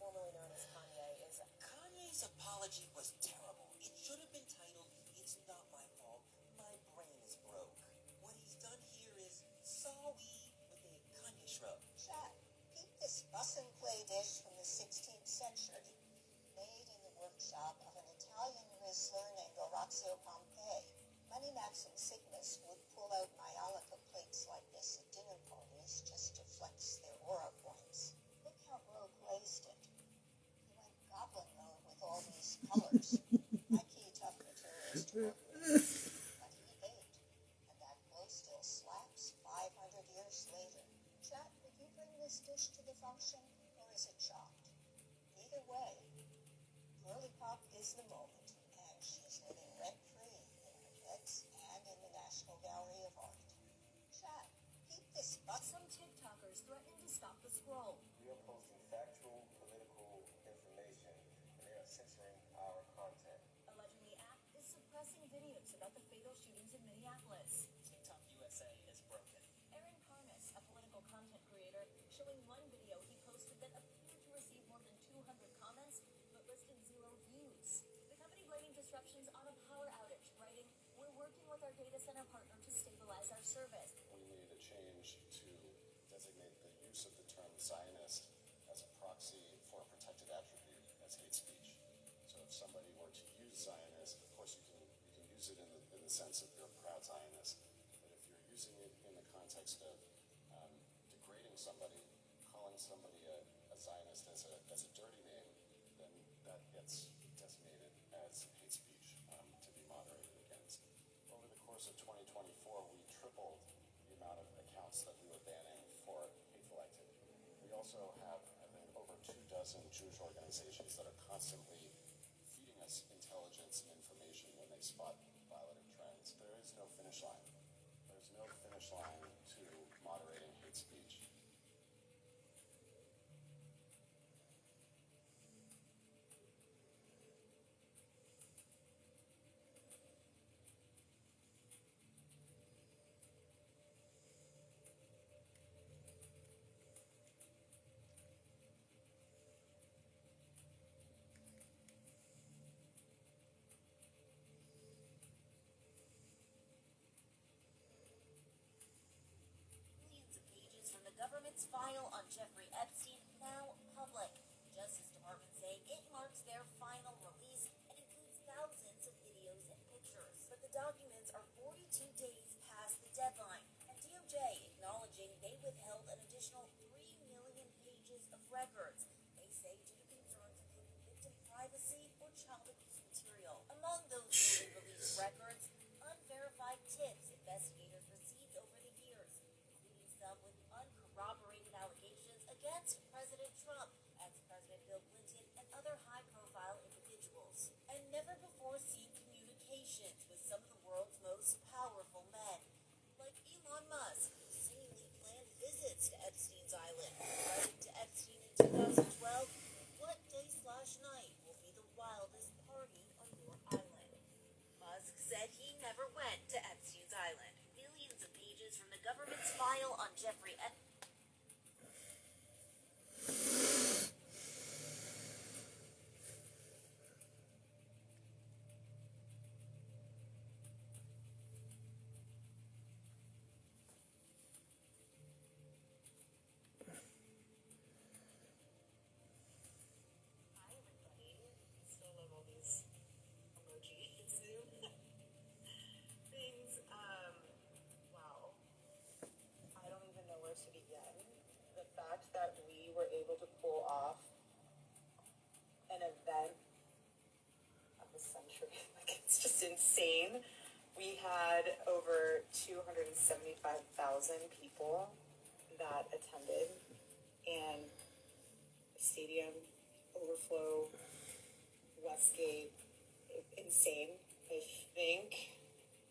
formerly known as Kanye, is... Kanye's apology was terrible. It should have been titled, "It's Not My Fault, My Brain is Broke." What he's done here is sorry with a Kanye shrug. Chat, peep this bus and play dish from the 16th century, made in the workshop of an Italian whistler named Orazio Pompei. Money Max and Sigmas would pull out Myolica plates like this at dinner parties just to flex their aura points. Look how Rogue laced it. He went goblin mode with all these colors. My key tough materials to work with. But he ate, and that glow still slaps 500 years later. Chat, would you bring this dish to the function, or is it chopped? Either way, Girly Pop is the moment, and she's living rent-free in our heads and in the National Gallery of Art. Chat, keep this butt. Some TikTokers threatening to stop the scroll. We are posting factual political information, and they are censoring our content. Alleging the app is suppressing videos about the fatal shootings in Minneapolis. TikTok USA is broken. Aaron Parnas, a political content creator, showing one video he posted that appeared to receive more than 200 comments, but listed 0 views. The company blaming disruptions on a power outage, writing, "We're working with our data center partner to stabilize our service." We need a change to designate the use of the term Zionist as a proxy for a protected attribute as hate speech. So if somebody were to use Zionist, of course you can use it in the sense of you're a proud Zionist, but if you're using it in the context of degrading somebody, calling somebody a Zionist as a dirty name, then that gets designated as hate speech to be moderated against. Over the course of 2024, we tripled the amount of accounts that we were banning for hateful activity. We also have, I think, over 24 Jewish organizations that are constantly feeding us intelligence and information when they spot violative trends. There is no finish line. There's no finish line to moderating hate speech. government's file on Jeffrey Epstein now public. Justice Department saying it marks their final release and includes thousands of videos and pictures. But the documents are 42 days past the deadline, and DOJ acknowledging they withheld an additional 3 million pages of records. They say due to concerns including victim privacy or child abuse material. Among those newly released records, unverified tips investigators received over the years, including some with uncorroborated allegations against President Trump, ex-President Bill Clinton, and other high-profile individuals. And never-before-seen communications with some of the world's most powerful men, like Elon Musk, who seemingly planned visits to Epstein's island, writing to Epstein in 2012, "What day/night will be the wildest party on your island?" Musk said he never went to Epstein's island. Millions of pages from the government's file on Jeffrey Epstein. Still love all these emoji Zoom things. Wow. I don't even know where to begin. The fact that we were able to pull off an event of the century, like it's just insane. We had over 275,000 people that attended, and stadium overflow, Westgate, insane. I think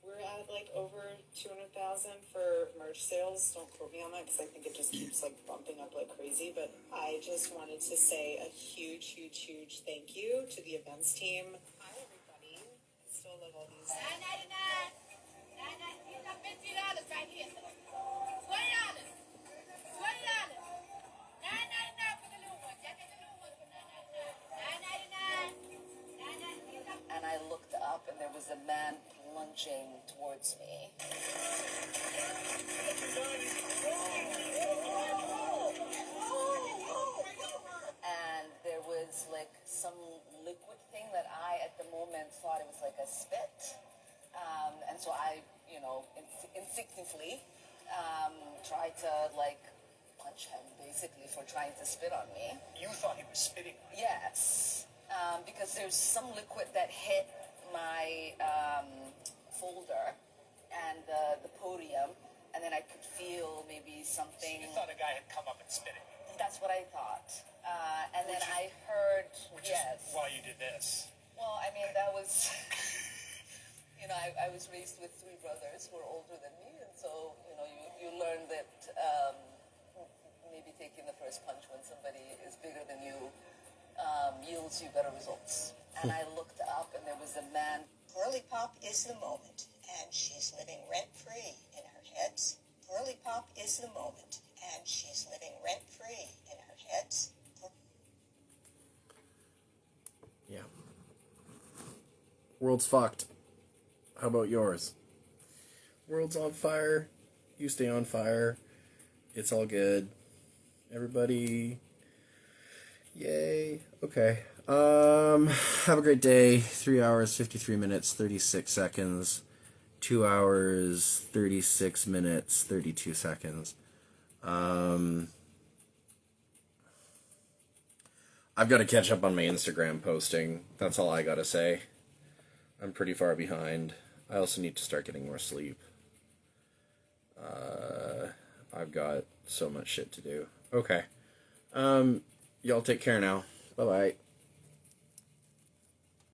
we're at like over 200,000 for merch sales. Don't quote me on that because I think it just keeps like bumping up like crazy. But I just wanted to say a huge, huge, huge thank you to the events team. Hi everybody. I still love all these. $9.99. $50 right here. $20. $20. $9.99 for the little one. Just get the little one for $9.99. $9.99. And I looked up and there was a man plunging towards me. And there was like some liquid thing that I at the moment thought it was like a spit. And so I, instinctively tried to like punch him basically for trying to spit on me. You thought he was spitting on you? Yes, because there's some liquid that hit my folder and the podium, and then I could feel maybe something. So you thought a guy had come up and spit at you? That's what I thought. And then I heard, yes. While you did this? Well, I mean, that was, I was raised with 3 brothers who are older than me, and so, you learn that maybe taking the first punch when somebody is bigger than you yields you better results. And I looked up, and there was a man. Girly Pop is the moment, and she's living rent-free in her heads. Girly Pop is the moment, and she's living rent-free in her heads. Yeah. World's fucked. How about yours? World's on fire. You stay on fire. It's all good. Everybody. Yay. Okay. Have a great day. 3 hours, 53 minutes, 36 seconds. 2 hours, 36 minutes, 32 seconds. I've got to catch up on my Instagram posting. That's all I gotta say. I'm pretty far behind. I also need to start getting more sleep. I've got so much shit to do. Okay. Y'all take care now. Bye-bye.